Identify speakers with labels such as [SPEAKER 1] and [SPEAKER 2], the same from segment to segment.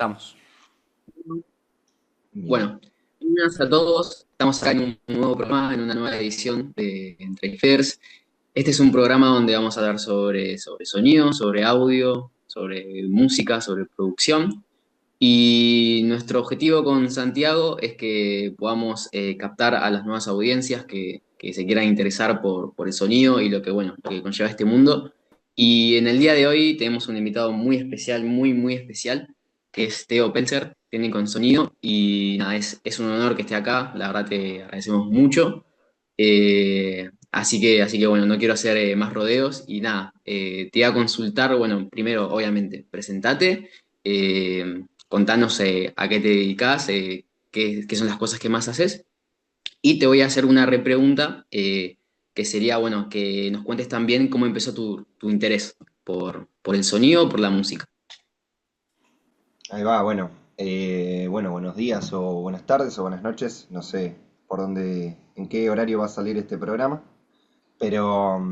[SPEAKER 1] Estamos.
[SPEAKER 2] Bien.
[SPEAKER 3] Bueno, buenas a todos. Estamos acá en un nuevo programa, en una nueva edición de Entre Ifers. Este es un programa donde vamos a hablar sobre sonido, sobre audio, sobre música, sobre producción. Y nuestro objetivo con Santiago es que podamos captar a las nuevas audiencias que se quieran interesar por el sonido y lo que conlleva este mundo. Y en el día de hoy tenemos un invitado muy especial, muy especial, que es Teo Pelzer, técnico en sonido. Y nada, es un honor que esté acá, la verdad te agradecemos mucho. Así que bueno, no quiero hacer más rodeos y nada, te voy a consultar, bueno, primero, obviamente, presentate. Contanos a qué te dedicas, qué son las cosas que más haces. Y te voy a hacer una repregunta que sería, bueno, que nos cuentes también cómo empezó tu interés por el sonido o por la música.
[SPEAKER 2] Ahí va, bueno. Bueno, buenos días o buenas tardes o buenas noches. No sé por dónde, en qué horario va a salir este programa. Pero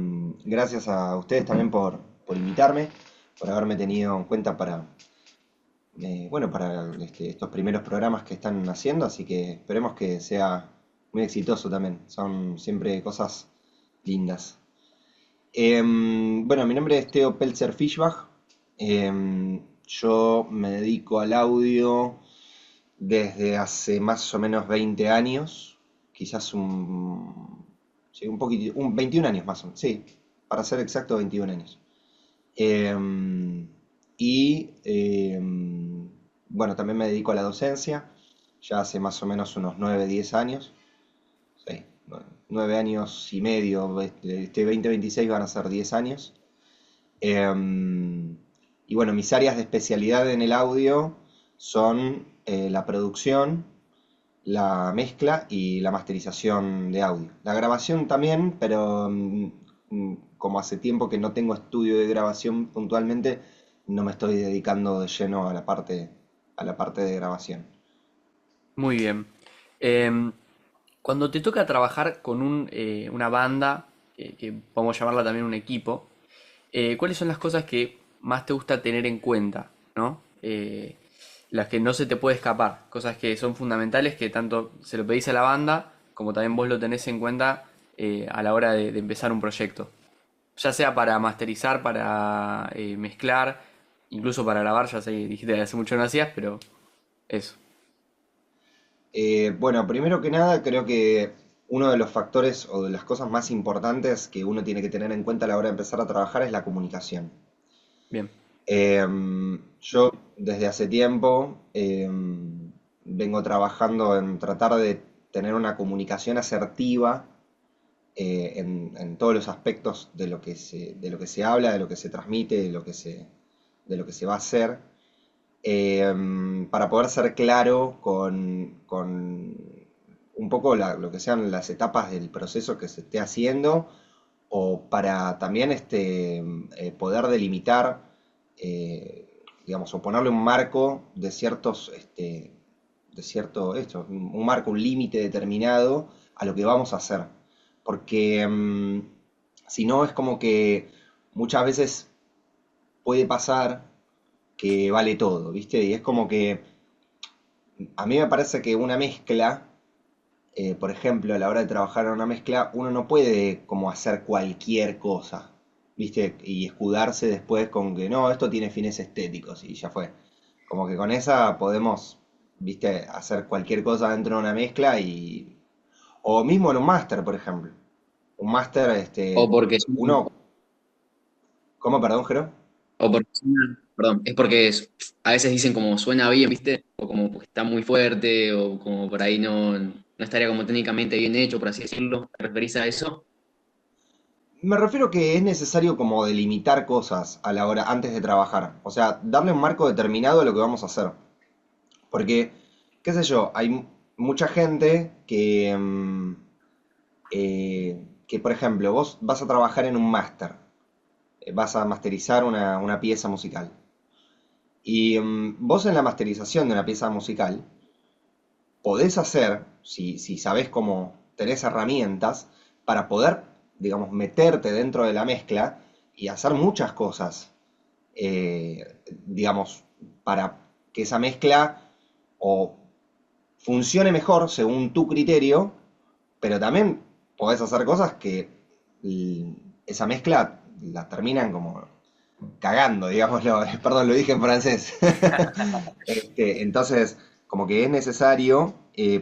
[SPEAKER 2] gracias a ustedes también por invitarme, por haberme tenido en cuenta para estos primeros programas que están haciendo. Así que esperemos que sea muy exitoso también. Son siempre cosas lindas. Bueno, mi nombre es Theo Pelzer Fischbach. Yo me dedico al audio desde hace más o menos 20 años, quizás sí, un poquito, 21 años más o menos, sí, para ser exacto 21 años. Em, bueno, también me dedico a la docencia, ya hace más o menos unos 10 años, sí, 9 años y medio, este 2026 van a ser 10 años. Em, y bueno, mis áreas de especialidad en el audio son la producción, la mezcla y la masterización de audio. La grabación también, pero como hace tiempo que no tengo estudio de grabación puntualmente, no me estoy dedicando de lleno a la parte de grabación.
[SPEAKER 1] Muy bien. Em, Cuando te toca trabajar con una banda, que podemos llamarla también un equipo, ¿cuáles son las cosas que más te gusta tener en cuenta, ¿no? Las que no se te puede escapar, cosas que son fundamentales que tanto se lo pedís a la banda como también vos lo tenés en cuenta a la hora de empezar un proyecto. Ya sea para masterizar, para mezclar, incluso para grabar, ya sé, dijiste que hace mucho no hacías, pero eso.
[SPEAKER 2] Bueno, primero que nada, creo que uno de los factores o de las cosas más importantes que uno tiene que tener en cuenta a la hora de empezar a trabajar es la comunicación.
[SPEAKER 1] Bien.
[SPEAKER 2] Yo desde hace tiempo vengo trabajando en tratar de tener una comunicación asertiva en todos los aspectos de lo que se habla, de lo que se transmite, de lo que se va a hacer, para poder ser claro con un poco lo que sean las etapas del proceso que se esté haciendo, o para también poder delimitar, digamos, o ponerle un marco de un marco, un límite determinado a lo que vamos a hacer. Porque si no es como que muchas veces puede pasar que vale todo, ¿viste? Y es como que a mí me parece que una mezcla, por ejemplo, a la hora de trabajar en una mezcla, uno no puede como hacer cualquier cosa, ¿viste? Y escudarse después con que no, esto tiene fines estéticos y ya fue. Como que con esa podemos, ¿viste? Hacer cualquier cosa dentro de una mezcla o mismo en un máster, por ejemplo. Un máster,
[SPEAKER 3] O porque
[SPEAKER 2] uno... ¿Cómo, perdón, Jero?
[SPEAKER 3] perdón, es porque a veces dicen como suena bien, ¿viste? O como porque está muy fuerte, o como por ahí no estaría como técnicamente bien hecho, por así decirlo. ¿Te referís a eso?
[SPEAKER 2] Me refiero que es necesario como delimitar cosas a la hora, antes de trabajar. O sea, darle un marco determinado a lo que vamos a hacer. Porque, qué sé yo, hay mucha gente que, por ejemplo, vos vas a trabajar en un máster, vas a masterizar una pieza musical. Y vos en la masterización de una pieza musical podés hacer, si sabés cómo tenés herramientas, para poder, digamos, meterte dentro de la mezcla y hacer muchas cosas, digamos, para que esa mezcla o funcione mejor según tu criterio, pero también podés hacer cosas que l- esa mezcla la terminan como cagando, digámoslo. Perdón, lo dije en francés. Entonces, como que es necesario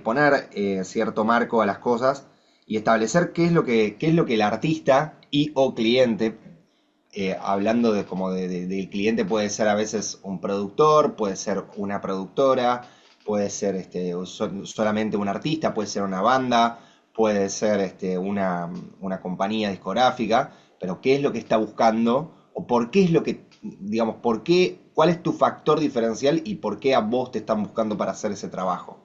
[SPEAKER 2] poner cierto marco a las cosas y establecer qué es lo que el artista y o cliente, hablando de como del cliente, puede ser a veces un productor, puede ser una productora, puede ser solamente un artista, puede ser una banda, puede ser una compañía discográfica, pero qué es lo que está buscando o por qué es lo que, digamos, cuál es tu factor diferencial y por qué a vos te están buscando para hacer ese trabajo.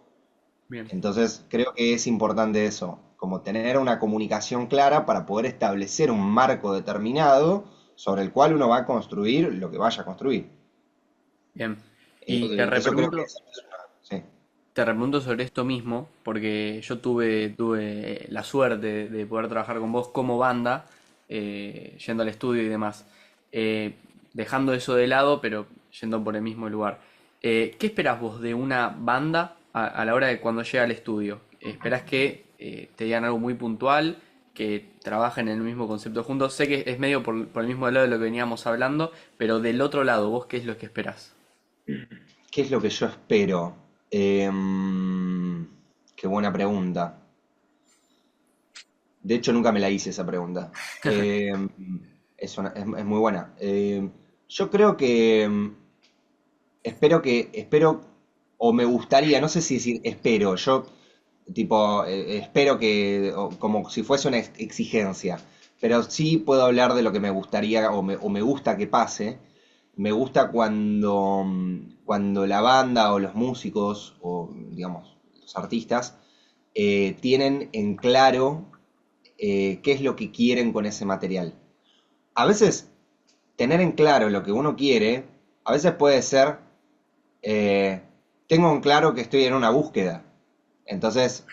[SPEAKER 1] Bien,
[SPEAKER 2] Entonces, creo que es importante eso, como tener una comunicación clara para poder establecer un marco determinado sobre el cual uno va a construir lo que vaya a construir.
[SPEAKER 1] bien. Y
[SPEAKER 3] Ok.
[SPEAKER 2] Eso creo que es sí.
[SPEAKER 1] te repregunto sobre esto mismo, porque yo tuve la suerte de poder trabajar con vos como banda, yendo al estudio y demás. Eh, Dejando eso de lado, pero yendo por el mismo lugar. ¿Qué esperás vos de una banda a la hora de cuando llega al estudio? ¿Esperás que te digan algo muy puntual, que trabajen en el mismo concepto juntos? Sé que es medio por el mismo lado de lo que veníamos hablando, pero del otro lado, ¿vos qué es lo que esperás?
[SPEAKER 2] ¿Qué es lo que yo espero? Qué buena pregunta. De hecho, nunca me la hice esa pregunta. Es muy buena. Yo creo que espero, o me gustaría, no sé si decir espero, yo tipo, espero que, como si fuese una exigencia, pero sí puedo hablar de lo que me gustaría o me gusta que pase. Me gusta cuando la banda o los músicos o, digamos, los artistas tienen en claro qué es lo que quieren con ese material. A veces tener en claro lo que uno quiere, a veces puede ser, eh, tengo en claro que estoy en una búsqueda. Entonces,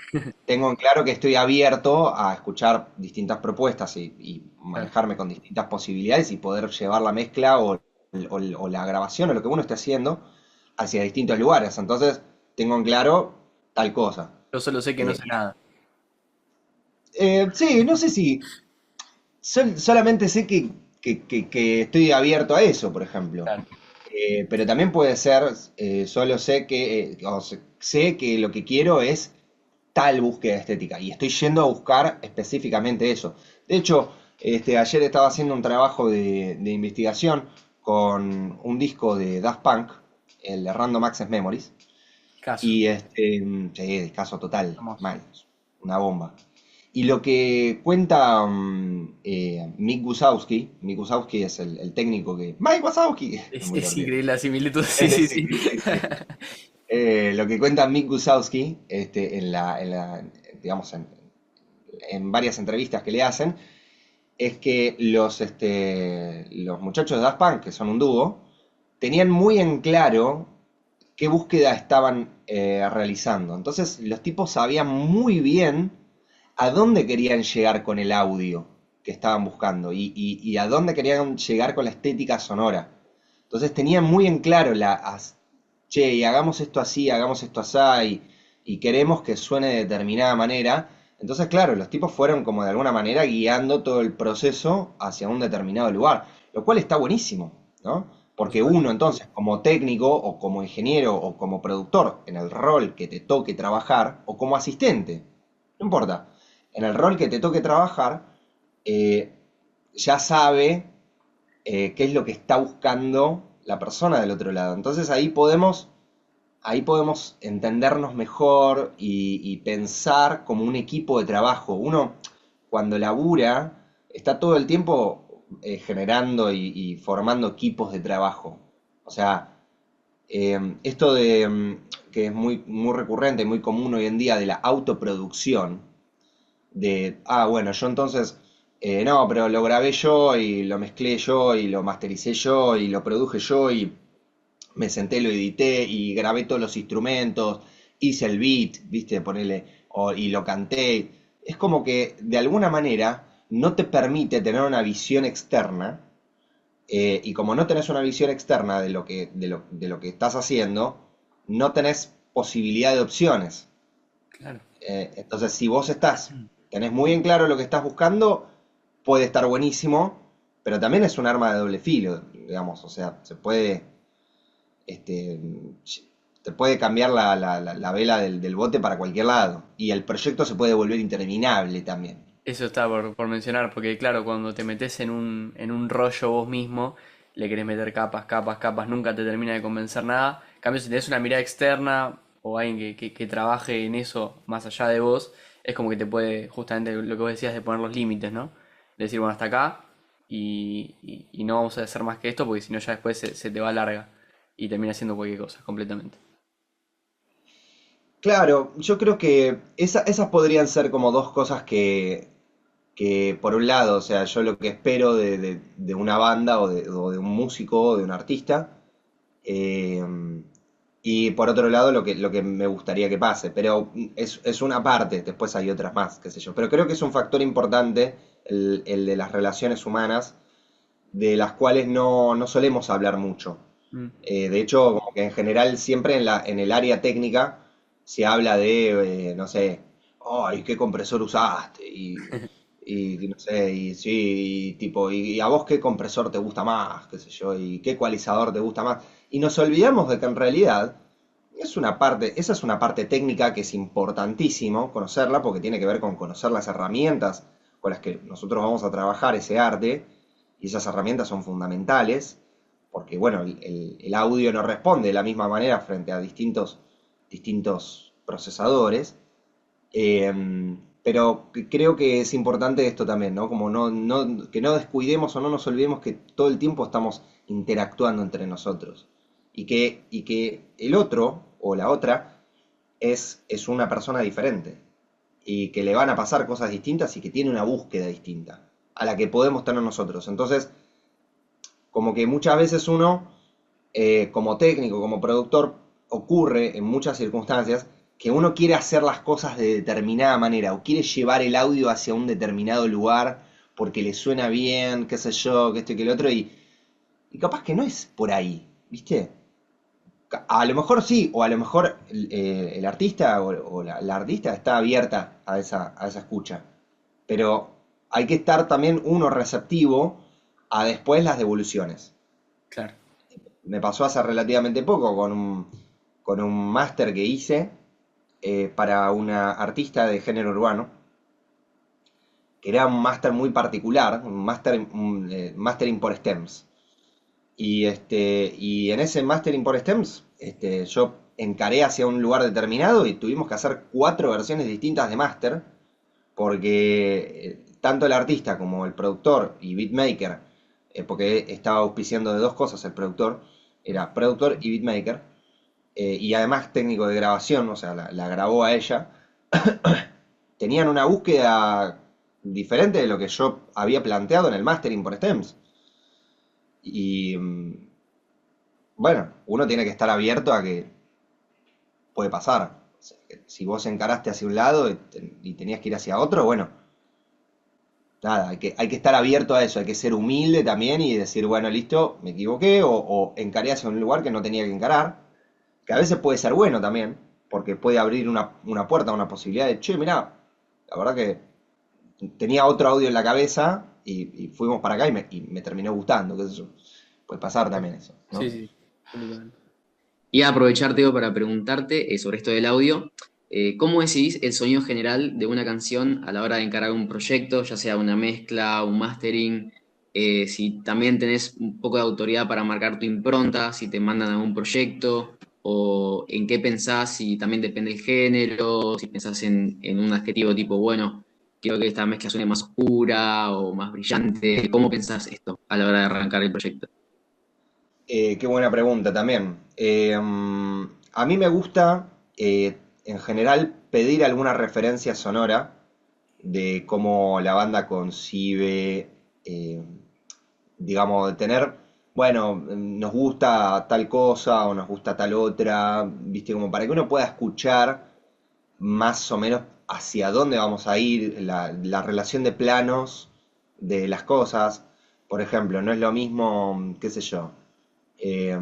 [SPEAKER 2] tengo en claro que estoy abierto a escuchar distintas propuestas y
[SPEAKER 1] Claro.
[SPEAKER 2] manejarme con distintas posibilidades y poder llevar la mezcla o la grabación o lo que uno esté haciendo hacia distintos lugares. Entonces, tengo en claro tal cosa.
[SPEAKER 1] Yo solo sé que no
[SPEAKER 2] Eh,
[SPEAKER 1] sé nada.
[SPEAKER 2] sí, no sé si solamente sé que estoy abierto a eso, por ejemplo.
[SPEAKER 1] Claro.
[SPEAKER 2] Pero también puede ser, solo sé sé que lo que quiero es tal búsqueda estética y estoy yendo a buscar específicamente eso. De hecho, ayer estaba haciendo un trabajo de investigación con un disco de Daft Punk, el de Random Access Memories,
[SPEAKER 1] Caso.
[SPEAKER 2] y sí, discazo total,
[SPEAKER 1] Vamos.
[SPEAKER 2] mal, una bomba. Y lo que cuenta Mick Guzauski es el técnico que... Mike Wazowski, es muy
[SPEAKER 1] Es
[SPEAKER 2] divertido.
[SPEAKER 1] increíble la similitud, sí, sí,
[SPEAKER 2] Es
[SPEAKER 1] sí.
[SPEAKER 2] increíble, sí. Lo que cuenta Mick Guzauski digamos, en varias entrevistas que le hacen, es que los muchachos de Daft Punk, que son un dúo, tenían muy en claro qué búsqueda estaban realizando. Entonces los tipos sabían muy bien a dónde querían llegar con el audio que estaban buscando y a dónde querían llegar con la estética sonora. Entonces tenían muy en claro che, y hagamos esto así, y queremos que suene de determinada manera. Entonces, claro, los tipos fueron como de alguna manera guiando todo el proceso hacia un determinado lugar, lo cual está buenísimo, ¿no?
[SPEAKER 1] Por
[SPEAKER 2] Porque
[SPEAKER 1] supuesto.
[SPEAKER 2] uno entonces, como técnico o como ingeniero o como productor, en el rol que te toque trabajar, o como asistente, no importa, en el rol que te toque trabajar, eh, ya sabe qué es lo que está buscando la persona del otro lado. Entonces ahí podemos entendernos mejor y pensar como un equipo de trabajo. Uno, cuando labura, está todo el tiempo generando y formando equipos de trabajo. O sea, esto que es muy recurrente, muy común hoy en día, de la autoproducción, bueno, yo entonces, no, pero lo grabé yo y lo mezclé yo y lo mastericé yo y lo produje yo y me senté, lo edité y grabé todos los instrumentos, hice el beat, viste, ponele, y lo canté. Es como que de alguna manera no te permite tener una visión externa, y como no tenés una visión externa de lo que estás haciendo, no tenés posibilidad de opciones.
[SPEAKER 1] Claro.
[SPEAKER 2] Entonces, si vos tenés muy en claro lo que estás buscando, puede estar buenísimo, pero también es un arma de doble filo, digamos, o sea, este, te puede cambiar la vela del bote para cualquier lado, y el proyecto se puede volver interminable también.
[SPEAKER 1] Eso está por mencionar, porque claro, cuando te metes en un rollo vos mismo, le querés meter capas, capas, capas, nunca te termina de convencer nada. En cambio, si tenés una mirada externa o alguien que trabaje en eso más allá de vos, es como que te puede, justamente lo que vos decías de poner los límites, ¿no? De decir, bueno, hasta acá y no vamos a hacer más que esto, porque si no ya después se te va larga y termina haciendo cualquier cosa, completamente.
[SPEAKER 2] Claro, yo creo que esas podrían ser como dos cosas que por un lado, o sea, yo lo que espero de una banda o de un músico o de un artista, eh, y por otro lado lo que me gustaría que pase, pero es una parte, después hay otras más, qué sé yo, pero creo que es un factor importante el de las relaciones humanas, de las cuales no solemos hablar mucho.
[SPEAKER 1] Mm.
[SPEAKER 2] De hecho, como que en general siempre en el área técnica se habla de, no sé, ay, ¿qué compresor usaste? Y no sé, y sí, y tipo, y a vos qué compresor te gusta más, qué sé yo, y qué ecualizador te gusta más. Y nos olvidamos de que en realidad esa es una parte técnica que es importantísimo conocerla porque tiene que ver con conocer las herramientas con las que nosotros vamos a trabajar ese arte, y esas herramientas son fundamentales porque, bueno, el audio no responde de la misma manera frente a distintos procesadores. Pero creo que es importante esto también, ¿no? Como que no descuidemos o no nos olvidemos que todo el tiempo estamos interactuando entre nosotros. Y que el otro o la otra es una persona diferente. Y que le van a pasar cosas distintas y que tiene una búsqueda distinta a la que podemos tener nosotros. Entonces, como que muchas veces uno, como técnico, como productor, ocurre en muchas circunstancias que uno quiere hacer las cosas de determinada manera o quiere llevar el audio hacia un determinado lugar porque le suena bien, qué sé yo, que esto y que el otro, y capaz que no es por ahí, ¿viste? A lo mejor sí, o a lo mejor el artista o la artista está abierta a esa escucha, pero hay que estar también uno receptivo a después las devoluciones.
[SPEAKER 1] Claro.
[SPEAKER 2] Me pasó hace relativamente poco con un máster que hice, para una artista de género urbano, que era un máster muy particular, un mastering por stems. Y en ese mastering por stems, yo encaré hacia un lugar determinado y tuvimos que hacer 4 versiones distintas de máster, porque tanto el artista como el productor y beatmaker, porque estaba auspiciando de dos cosas el productor, era productor y beatmaker, y además técnico de grabación, o sea, la grabó a ella, tenían una búsqueda diferente de lo que yo había planteado en el mastering por stems. Y bueno, uno tiene que estar abierto a que puede pasar. O sea, que si vos encaraste hacia un lado y tenías que ir hacia otro, bueno, nada, hay que estar abierto a eso, hay que ser humilde también y decir, bueno, listo, me equivoqué, o encaré hacia un lugar que no tenía que encarar, que a veces puede ser bueno también, porque puede abrir una puerta, una posibilidad de, che, mirá, la verdad que tenía otro audio en la cabeza y fuimos para acá y me terminó gustando, qué sé yo. Puede pasar también eso,
[SPEAKER 1] Sí,
[SPEAKER 2] ¿no?
[SPEAKER 1] sí, completamente.
[SPEAKER 3] Y a aprovechar, Teo, para preguntarte sobre esto del audio. ¿Cómo decidís el sonido general de una canción a la hora de encarar un proyecto, ya sea una mezcla, un mastering? Si también tenés un poco de autoridad para marcar tu impronta, si te mandan a un proyecto, o en qué pensás, si también depende del género, si pensás en un adjetivo tipo, bueno, quiero que esta mezcla suene más oscura o más brillante. ¿Cómo pensás esto a la hora de arrancar el proyecto?
[SPEAKER 2] Qué buena pregunta también. A mí me gusta, en general, pedir alguna referencia sonora de cómo la banda concibe, digamos, de tener, bueno, nos gusta tal cosa o nos gusta tal otra, ¿viste? Como para que uno pueda escuchar más o menos hacia dónde vamos a ir, la relación de planos de las cosas. Por ejemplo, no es lo mismo, qué sé yo, eh,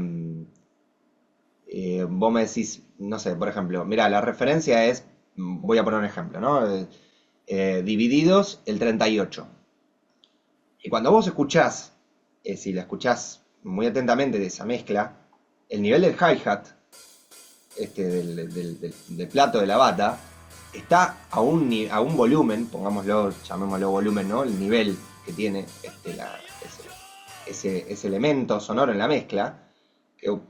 [SPEAKER 2] vos me decís, no sé, por ejemplo, mira, la referencia es, voy a poner un ejemplo, ¿no? Divididos el 38. Y cuando vos escuchás, si la escuchás muy atentamente de esa mezcla, el nivel del hi-hat, del plato de la bata, está a un volumen, pongámoslo, llamémoslo volumen, ¿no? El nivel que tiene ese elemento sonoro en la mezcla, que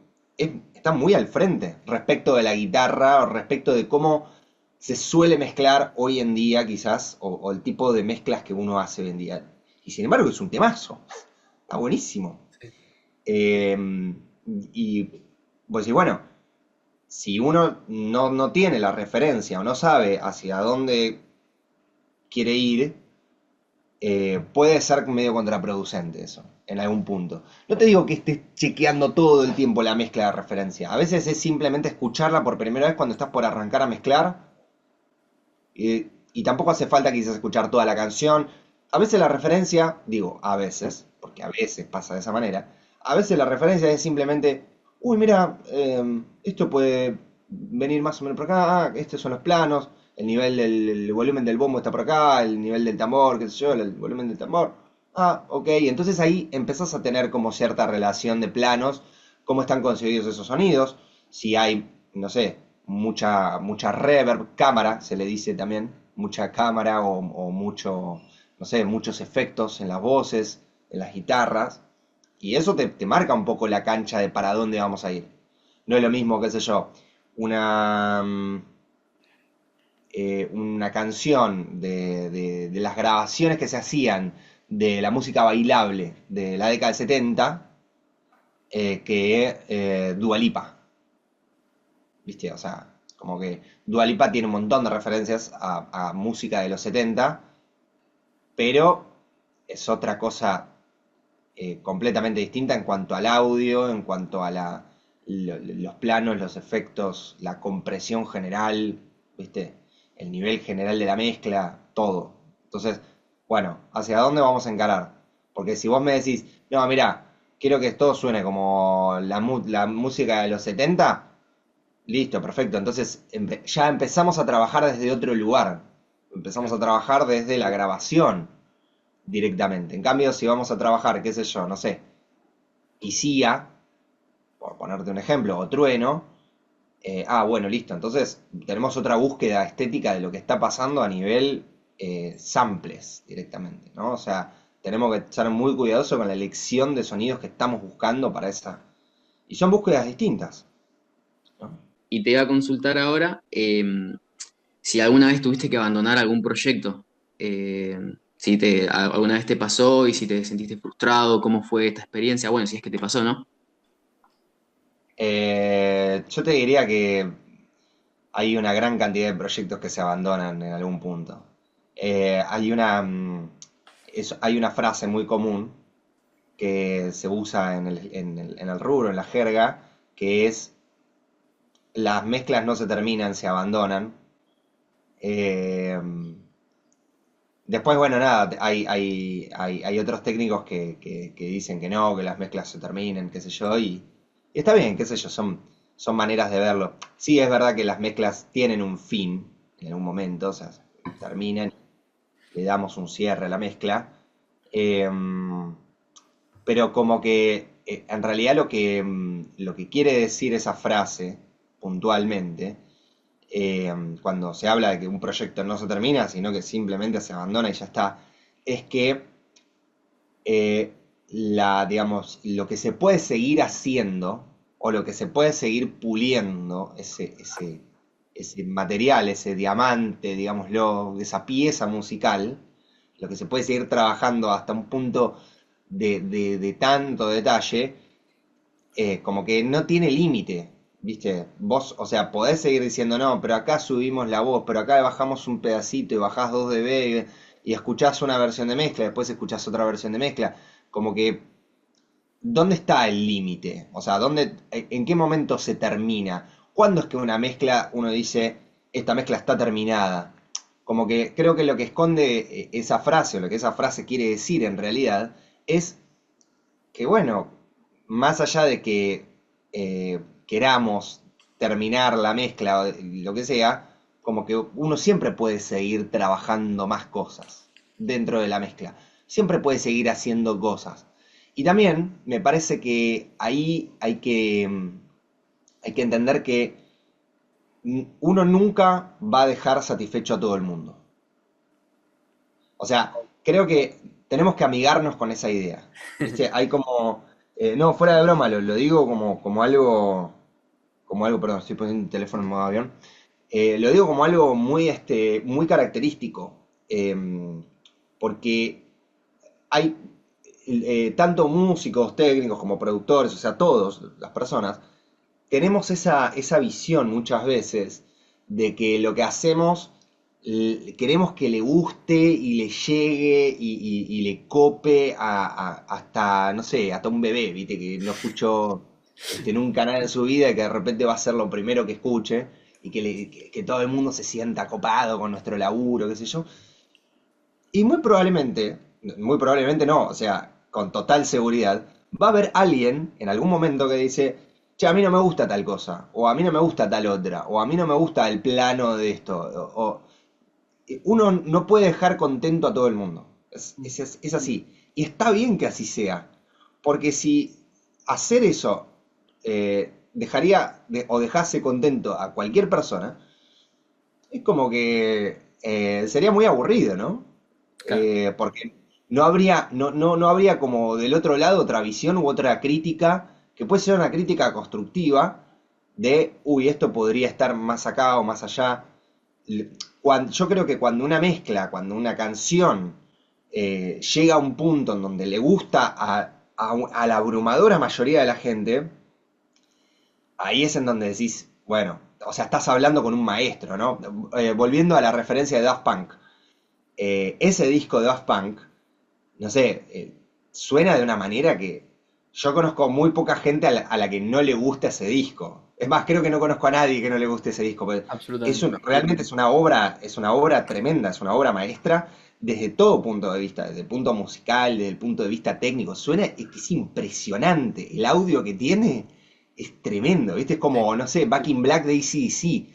[SPEAKER 2] está muy al frente respecto de la guitarra o respecto de cómo se suele mezclar hoy en día quizás, o el tipo de mezclas que uno hace hoy en día. Y sin embargo es un temazo, está buenísimo.
[SPEAKER 1] Sí.
[SPEAKER 2] Eh, y pues y bueno, si uno no tiene la referencia o no sabe hacia dónde quiere ir, puede ser medio contraproducente eso, en algún punto. No te digo que estés chequeando todo el tiempo la mezcla de referencia. A veces es simplemente escucharla por primera vez cuando estás por arrancar a mezclar. Y tampoco hace falta quizás escuchar toda la canción. A veces la referencia, digo, a veces, porque a veces pasa de esa manera, a veces la referencia es simplemente, uy, mira, esto puede venir más o menos por acá, estos son los planos, el nivel el volumen del bombo está por acá, el nivel del tambor, qué sé yo, el volumen del tambor. Ah, ok, entonces ahí empezás a tener como cierta relación de planos, cómo están conseguidos esos sonidos, si hay, no sé, mucha reverb, cámara, se le dice también, mucha cámara o mucho, no sé, muchos efectos en las voces, en las guitarras, y eso te marca un poco la cancha de para dónde vamos a ir. No es lo mismo, qué sé yo, una, una canción de las grabaciones que se hacían de la música bailable de la década del 70 que Dua Lipa. ¿Viste? O sea, como que Dua Lipa tiene un montón de referencias a música de los 70, pero es otra cosa completamente distinta en cuanto al audio, en cuanto a los planos, los efectos, la compresión general, ¿viste? El nivel general de la mezcla, todo. Entonces, bueno, ¿hacia dónde vamos a encarar? Porque si vos me decís, no, mira, quiero que todo suene como la música de los 70. Listo, perfecto. Entonces ya empezamos a trabajar desde otro lugar. Empezamos a
[SPEAKER 1] Claro.
[SPEAKER 2] trabajar desde la grabación directamente. En cambio, si vamos a trabajar, qué sé yo, no sé, Isia, por ponerte un ejemplo, o Trueno, bueno, listo. Entonces tenemos otra búsqueda estética de lo que está pasando a nivel samples directamente, ¿no? O sea, tenemos que ser muy cuidadosos con la elección de sonidos que estamos buscando para esa. Y son búsquedas distintas, ¿no?
[SPEAKER 3] Y te iba a consultar ahora si alguna vez tuviste que abandonar algún proyecto, eh, si alguna vez te pasó y si te sentiste frustrado, cómo fue esta experiencia, bueno, si es que te pasó, ¿no?
[SPEAKER 2] Yo te diría que hay una gran cantidad de proyectos que se abandonan en algún punto. Hay hay una frase muy común que se usa en el rubro, en la jerga, que es las mezclas no se terminan, se abandonan. Eh, Después, bueno, nada, hay otros técnicos que dicen que no, que las mezclas se terminen, qué sé yo, y está bien, qué sé yo, son maneras de verlo. Sí, es verdad que las mezclas tienen un fin en algún momento, o sea, terminan, le damos un cierre a la mezcla, eh, pero como que en realidad lo que quiere decir esa frase puntualmente cuando se habla de que un proyecto no se termina, sino que simplemente se abandona y ya está, es que eh, digamos, lo que se puede seguir haciendo o lo que se puede seguir puliendo, ese material, ese diamante, digámoslo, esa pieza musical, lo que se puede seguir trabajando hasta un punto de tanto detalle, como que no tiene límite, ¿viste? Vos, o sea, podés seguir diciendo, no, pero acá subimos la voz, pero acá le bajamos un pedacito y bajás 2 dB y escuchás una versión de mezcla, después escuchás otra versión de mezcla. Como que, ¿dónde está el límite? O sea, en qué momento se termina? ¿Cuándo es que una mezcla, uno dice, esta mezcla está terminada? Como que creo que lo que esconde esa frase, o lo que esa frase quiere decir en realidad, es que bueno, más allá de que queramos terminar la mezcla o lo que sea, como que uno siempre puede seguir trabajando más cosas dentro de la mezcla. Siempre puede seguir haciendo cosas. Y también me parece que ahí hay que entender que uno nunca va a dejar satisfecho a todo el mundo. O sea, creo que tenemos que amigarnos con esa idea. ¿Viste? Hay como, no, fuera de broma, lo digo como algo, perdón, estoy poniendo el teléfono en modo avión. Lo digo como algo muy, muy característico, porque hay tanto músicos, técnicos como productores, o sea, todos, las personas, tenemos esa visión muchas veces de que lo que hacemos queremos que le guste y le llegue y le cope hasta, no sé, hasta un bebé, ¿viste? Que no escuchó nunca nada en su vida y que de repente va a ser lo primero que escuche y que todo el mundo se sienta copado con nuestro laburo, qué sé yo. Y muy probablemente no, o sea, con total seguridad, va a haber alguien en algún momento que dice, che, a mí no me gusta tal cosa, o a mí no me gusta tal otra, o a mí no me gusta el plano de esto, uno no puede dejar contento a todo el mundo. Es así. Y está bien que así sea, porque si hacer eso o dejase contento a cualquier persona, es como que sería muy aburrido, ¿no?
[SPEAKER 1] Claro.
[SPEAKER 2] Porque no habría como del otro lado otra visión u otra crítica, que puede ser una crítica constructiva de, uy, esto podría estar más acá o más allá. Yo creo que cuando una mezcla, cuando una canción llega a un punto en donde le gusta a la abrumadora mayoría de la gente, ahí es en donde decís, bueno, o sea, estás hablando con un maestro, ¿no? Volviendo a la referencia de Daft Punk. Ese disco de Daft Punk, no sé, suena de una manera que yo conozco muy poca gente a la que no le gusta ese disco. Es más, creo que no conozco a nadie que no le guste ese disco, porque
[SPEAKER 1] Absolutamente.
[SPEAKER 2] realmente es una obra tremenda, es una obra maestra desde todo punto de vista, desde el punto musical, desde el punto de vista técnico. Es impresionante. El audio que tiene es tremendo, ¿viste? Es como, no sé, Back in Black de AC/DC,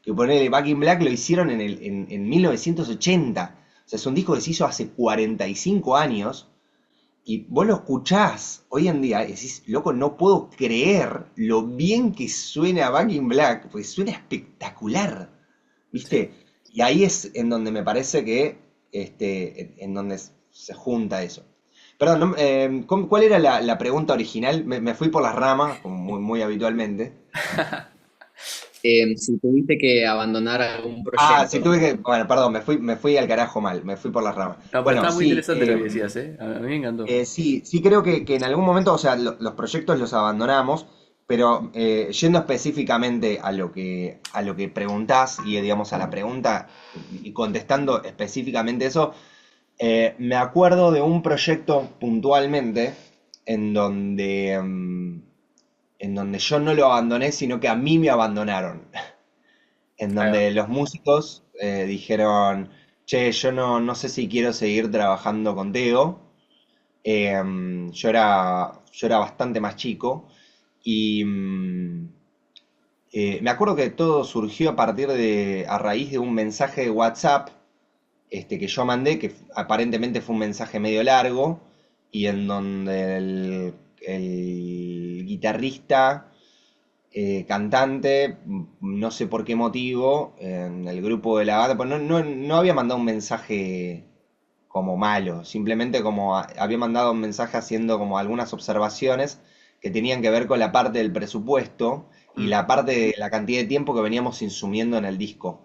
[SPEAKER 2] que ponele Back in Black lo hicieron en 1980. O sea, es un disco que se hizo hace 45 años y vos lo escuchás hoy en día y decís, loco, no puedo creer lo bien que suena Back in Black, porque suena espectacular,
[SPEAKER 1] Sí.
[SPEAKER 2] ¿viste? Y ahí es en donde me parece que, en donde se junta eso. Perdón, ¿cuál era la pregunta original? Me fui por las ramas, como muy, muy habitualmente.
[SPEAKER 3] Si tuviste que abandonar algún
[SPEAKER 2] Ah, sí,
[SPEAKER 3] proyecto.
[SPEAKER 2] bueno, perdón, me fui al carajo mal, me fui por las ramas.
[SPEAKER 1] No, pero
[SPEAKER 2] Bueno,
[SPEAKER 1] estaba muy
[SPEAKER 2] sí,
[SPEAKER 1] interesante lo que decías, ¿eh? A mí me encantó.
[SPEAKER 2] sí, sí creo que en algún momento, o sea, los proyectos los abandonamos, pero yendo específicamente a lo que preguntás y digamos a la pregunta y contestando específicamente eso, me acuerdo de un proyecto puntualmente en donde, en donde yo no lo abandoné, sino que a mí me abandonaron. En
[SPEAKER 1] Ahí va.
[SPEAKER 2] donde los músicos dijeron, che, yo no sé si quiero seguir trabajando contigo. Yo era bastante más chico y me acuerdo que todo surgió a raíz de un mensaje de WhatsApp que yo mandé, que aparentemente fue un mensaje medio largo y en donde el guitarrista cantante, no sé por qué motivo, en el grupo de la banda, pues no había mandado un mensaje como malo, simplemente como había mandado un mensaje haciendo como algunas observaciones que tenían que ver con la parte del presupuesto y
[SPEAKER 1] Mm.
[SPEAKER 2] la parte de la cantidad de tiempo que veníamos insumiendo en el disco.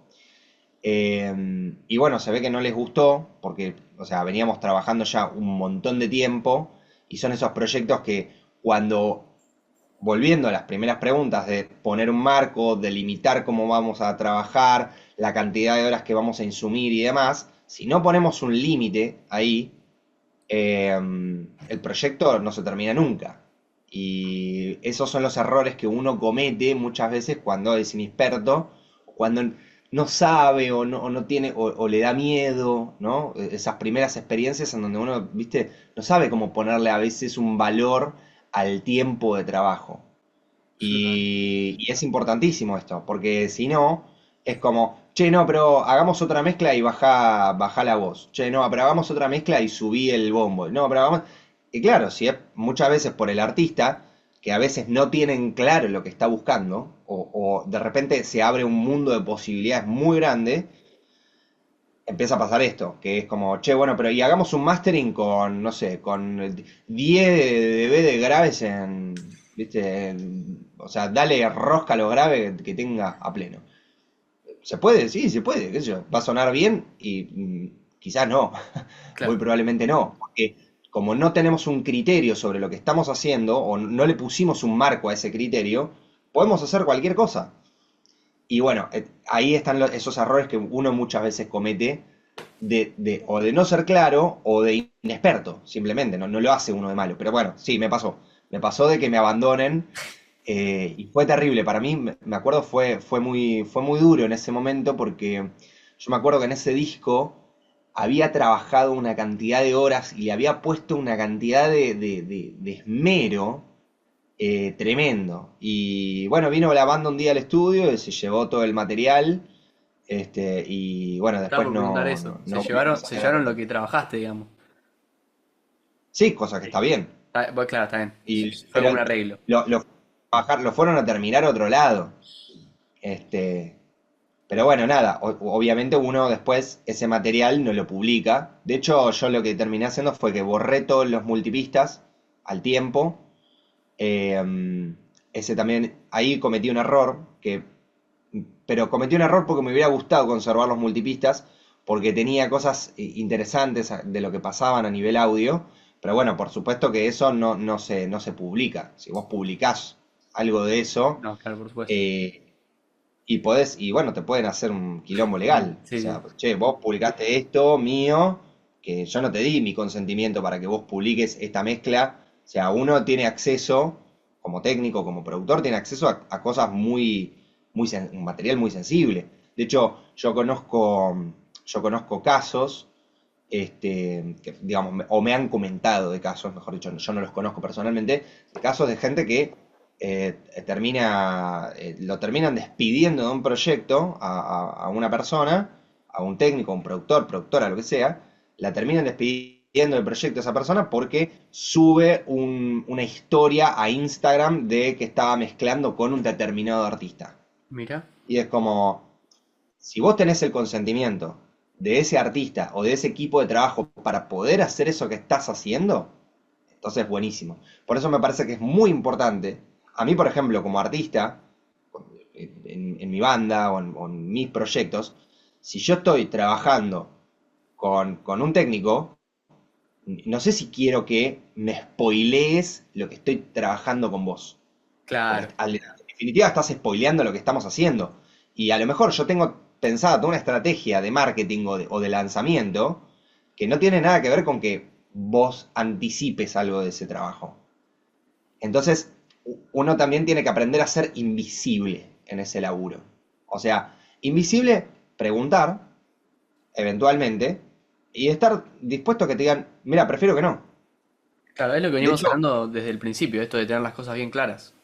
[SPEAKER 2] Y bueno, se ve que no les gustó porque, o sea, veníamos trabajando ya un montón de tiempo y son esos proyectos que cuando volviendo a las primeras preguntas de poner un marco, de limitar cómo vamos a trabajar, la cantidad de horas que vamos a insumir y demás, si no ponemos un límite ahí, el proyecto no se termina nunca. Y esos son los errores que uno comete muchas veces cuando es inexperto, cuando no sabe o no tiene o le da miedo, ¿no? Esas primeras experiencias en donde uno, viste, no sabe cómo ponerle a veces un valor al tiempo de trabajo.
[SPEAKER 1] Absolutamente.
[SPEAKER 2] Y es importantísimo esto, porque si no, es como, che, no, pero hagamos otra mezcla y baja la voz. Che, no, pero hagamos otra mezcla y subí el bombo. No, pero hagamos... Y claro, si es muchas veces por el artista, que a veces no tienen claro lo que está buscando, o de repente se abre un mundo de posibilidades muy grande, empieza a pasar esto, que es como, che, bueno, pero y hagamos un mastering con, no sé, con 10 dB de graves viste, o sea, dale rosca a lo grave que tenga a pleno. ¿Se puede? Sí, se puede, qué sé yo. Va a sonar bien y quizás no, muy
[SPEAKER 1] Claro.
[SPEAKER 2] probablemente no, porque como no tenemos un criterio sobre lo que estamos haciendo o no le pusimos un marco a ese criterio, podemos hacer cualquier cosa. Y bueno, ahí están esos errores que uno muchas veces comete o de no ser claro o de inexperto, simplemente, no lo hace uno de malo. Pero bueno, sí, me pasó. Me pasó de que me abandonen y fue terrible. Para mí, me acuerdo, fue muy duro en ese momento porque yo me acuerdo que en ese disco había trabajado una cantidad de horas y le había puesto una cantidad de esmero tremendo. Y bueno, vino la banda un día al estudio y se llevó todo el material. Y bueno,
[SPEAKER 1] Estaba
[SPEAKER 2] después
[SPEAKER 1] por preguntar eso.
[SPEAKER 2] no volvimos a
[SPEAKER 1] Se
[SPEAKER 2] quedar
[SPEAKER 1] llevaron
[SPEAKER 2] con
[SPEAKER 1] lo
[SPEAKER 2] él.
[SPEAKER 1] que trabajaste, digamos.
[SPEAKER 2] Sí, cosa que está bien.
[SPEAKER 1] Bueno, claro, está bien. Fue
[SPEAKER 2] Pero
[SPEAKER 1] como un arreglo.
[SPEAKER 2] lo fueron a terminar a otro lado. Este, pero bueno, nada, obviamente uno después ese material no lo publica. De hecho, yo lo que terminé haciendo fue que borré todos los multipistas al tiempo. Eh, ese también, ahí cometí un error, pero cometí un error porque me hubiera gustado conservar los multipistas, porque tenía cosas interesantes de lo que pasaban a nivel audio, pero bueno, por supuesto que eso no se publica. Si vos publicás algo de eso,
[SPEAKER 1] No, claro, por supuesto.
[SPEAKER 2] eh, y bueno, te pueden hacer un quilombo legal. O
[SPEAKER 1] Sí,
[SPEAKER 2] sea,
[SPEAKER 1] sí.
[SPEAKER 2] che, vos publicaste esto mío, que yo no te di mi consentimiento para que vos publiques esta mezcla. O sea, uno tiene acceso, como técnico, como productor, tiene acceso a cosas un material muy sensible. De hecho, yo conozco casos, que, digamos, o me han comentado de casos, mejor dicho, yo no los conozco personalmente, de casos de gente que lo terminan despidiendo de un proyecto a una persona, a un técnico, un productor, productora, lo que sea, la terminan despidiendo del proyecto a esa persona porque sube una historia a Instagram de que estaba mezclando con un determinado artista.
[SPEAKER 1] Mira.
[SPEAKER 2] Y es como, si vos tenés el consentimiento de ese artista o de ese equipo de trabajo para poder hacer eso que estás haciendo, entonces buenísimo. Por eso me parece que es muy importante. A mí, por ejemplo, como artista, en mi banda o en mis proyectos, si yo estoy trabajando con un técnico, no sé si quiero que me spoilees lo que estoy trabajando con vos. Porque
[SPEAKER 1] Claro.
[SPEAKER 2] en definitiva estás spoileando lo que estamos haciendo. Y a lo mejor yo tengo pensada toda una estrategia de marketing o de lanzamiento que no tiene nada que ver con que vos anticipes algo de ese trabajo. Entonces, uno también tiene que aprender a ser invisible en ese laburo. O sea, invisible, preguntar, eventualmente, y estar dispuesto a que te digan, mira, prefiero que no.
[SPEAKER 1] Claro, es lo que
[SPEAKER 2] De
[SPEAKER 1] venimos
[SPEAKER 2] hecho,
[SPEAKER 1] hablando desde el principio, esto de tener las cosas bien claras,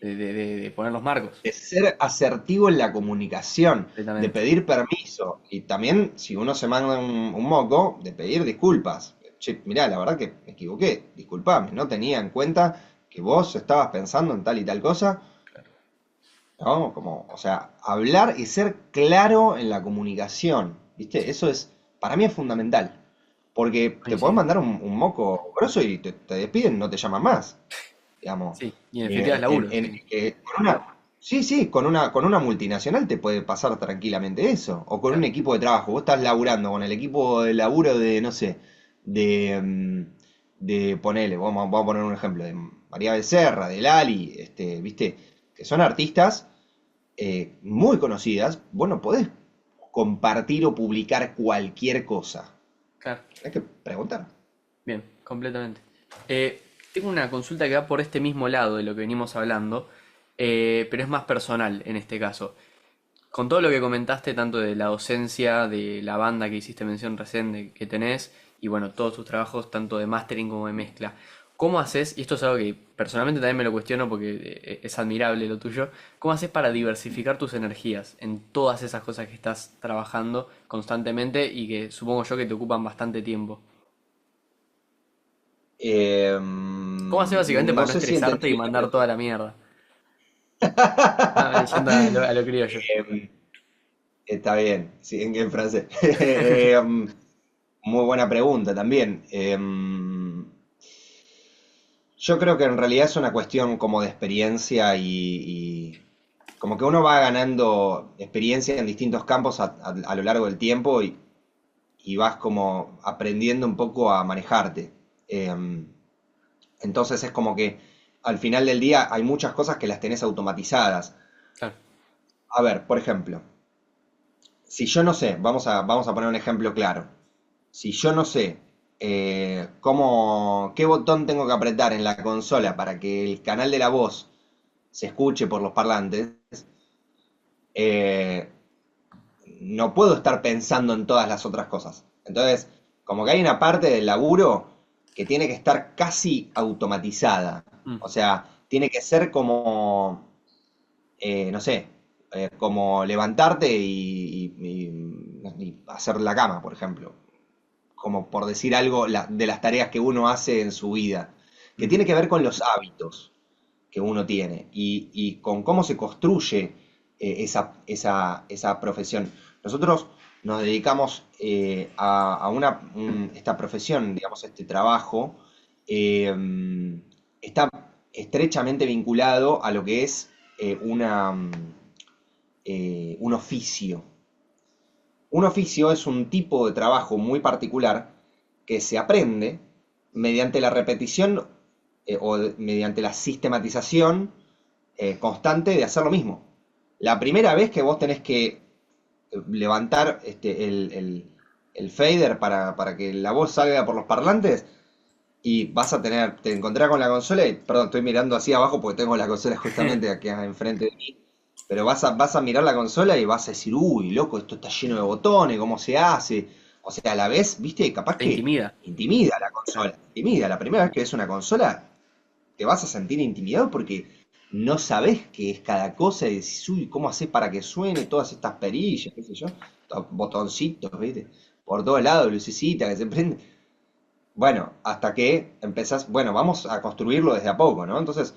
[SPEAKER 1] de poner los marcos,
[SPEAKER 2] de ser asertivo en la comunicación, de
[SPEAKER 1] completamente.
[SPEAKER 2] pedir permiso y también si uno se manda un moco, de pedir disculpas. Che, mirá, la verdad que me equivoqué, disculpame, no tenía en cuenta que vos estabas pensando en tal y tal cosa, ¿no? Como, o sea, hablar y ser claro en la comunicación, ¿viste? Eso es, para mí es fundamental, porque te podés
[SPEAKER 1] Coincido.
[SPEAKER 2] mandar un moco grosso y te despiden, no te llaman más digamos.
[SPEAKER 1] Sí, y en definitiva es laburo, sí.
[SPEAKER 2] Sí, sí, con una multinacional te puede pasar tranquilamente eso. O con un
[SPEAKER 1] Claro.
[SPEAKER 2] equipo de trabajo. Vos estás laburando con el equipo de laburo de, no sé, de, ponele, vamos a poner un ejemplo, de María Becerra, de Lali, viste, que son artistas muy conocidas. Vos no podés compartir o publicar cualquier cosa.
[SPEAKER 1] Claro.
[SPEAKER 2] Tenés que preguntar.
[SPEAKER 1] Bien, completamente. Tengo una consulta que va por este mismo lado de lo que venimos hablando, pero es más personal en este caso. Con todo lo que comentaste, tanto de la docencia, de la banda que hiciste mención recién que tenés, y bueno, todos tus trabajos, tanto de mastering como de mezcla, ¿Cómo haces, y esto es algo que personalmente también me lo cuestiono porque es admirable lo tuyo, cómo haces para diversificar tus energías en todas esas cosas que estás trabajando constantemente y que supongo yo que te ocupan bastante tiempo? ¿Cómo haces básicamente para
[SPEAKER 2] No
[SPEAKER 1] no
[SPEAKER 2] sé si
[SPEAKER 1] estresarte y
[SPEAKER 2] entendí la
[SPEAKER 1] mandar toda
[SPEAKER 2] pregunta.
[SPEAKER 1] la mierda? Ah, yendo a lo criollo.
[SPEAKER 2] Em, Está bien, sí, en francés. Muy buena pregunta también. Yo creo que en realidad es una cuestión como de experiencia y como que uno va ganando experiencia en distintos campos a lo largo del tiempo y vas como aprendiendo un poco a manejarte. Em, entonces es como que al final del día hay muchas cosas que las tenés automatizadas.
[SPEAKER 1] Claro.
[SPEAKER 2] A ver, por ejemplo, si yo no sé, vamos a poner un ejemplo claro. Si yo no sé qué botón tengo que apretar en la consola para que el canal de la voz se escuche por los parlantes, eh, no puedo estar pensando en todas las otras cosas. Entonces, como que hay una parte del laburo que tiene que estar casi automatizada.
[SPEAKER 1] Mm.
[SPEAKER 2] O sea, tiene que ser como, no sé, como levantarte y hacer la cama, por ejemplo. Como por decir algo de las tareas que uno hace en su vida, que
[SPEAKER 1] Mm.
[SPEAKER 2] tiene que ver con los hábitos que uno tiene y con cómo se construye esa profesión. Nosotros nos dedicamos esta profesión, digamos, este trabajo, eh, está estrechamente vinculado a lo que es un oficio. Un oficio es un tipo de trabajo muy particular que se aprende mediante la repetición mediante la sistematización constante de hacer lo mismo. La primera vez que vos tenés que levantar el fader para que la voz salga por los parlantes y te encontrás con la consola y, perdón, estoy mirando así abajo porque tengo la consola justamente aquí enfrente de mí, pero vas a mirar la consola y vas a decir, uy, loco, esto está lleno de botones, ¿cómo se hace? O sea, a la vez, viste, capaz
[SPEAKER 1] Te
[SPEAKER 2] que
[SPEAKER 1] intimida.
[SPEAKER 2] intimida la consola, intimida. La primera vez que ves una consola, te vas a sentir intimidado porque no sabés qué es cada cosa y decís, uy, ¿cómo haces para que suene todas estas perillas, qué sé yo? Botoncitos, viste, por todos lados, lucecita que se prende. Bueno, hasta que empezás, bueno, vamos a construirlo desde a poco, ¿no? Entonces,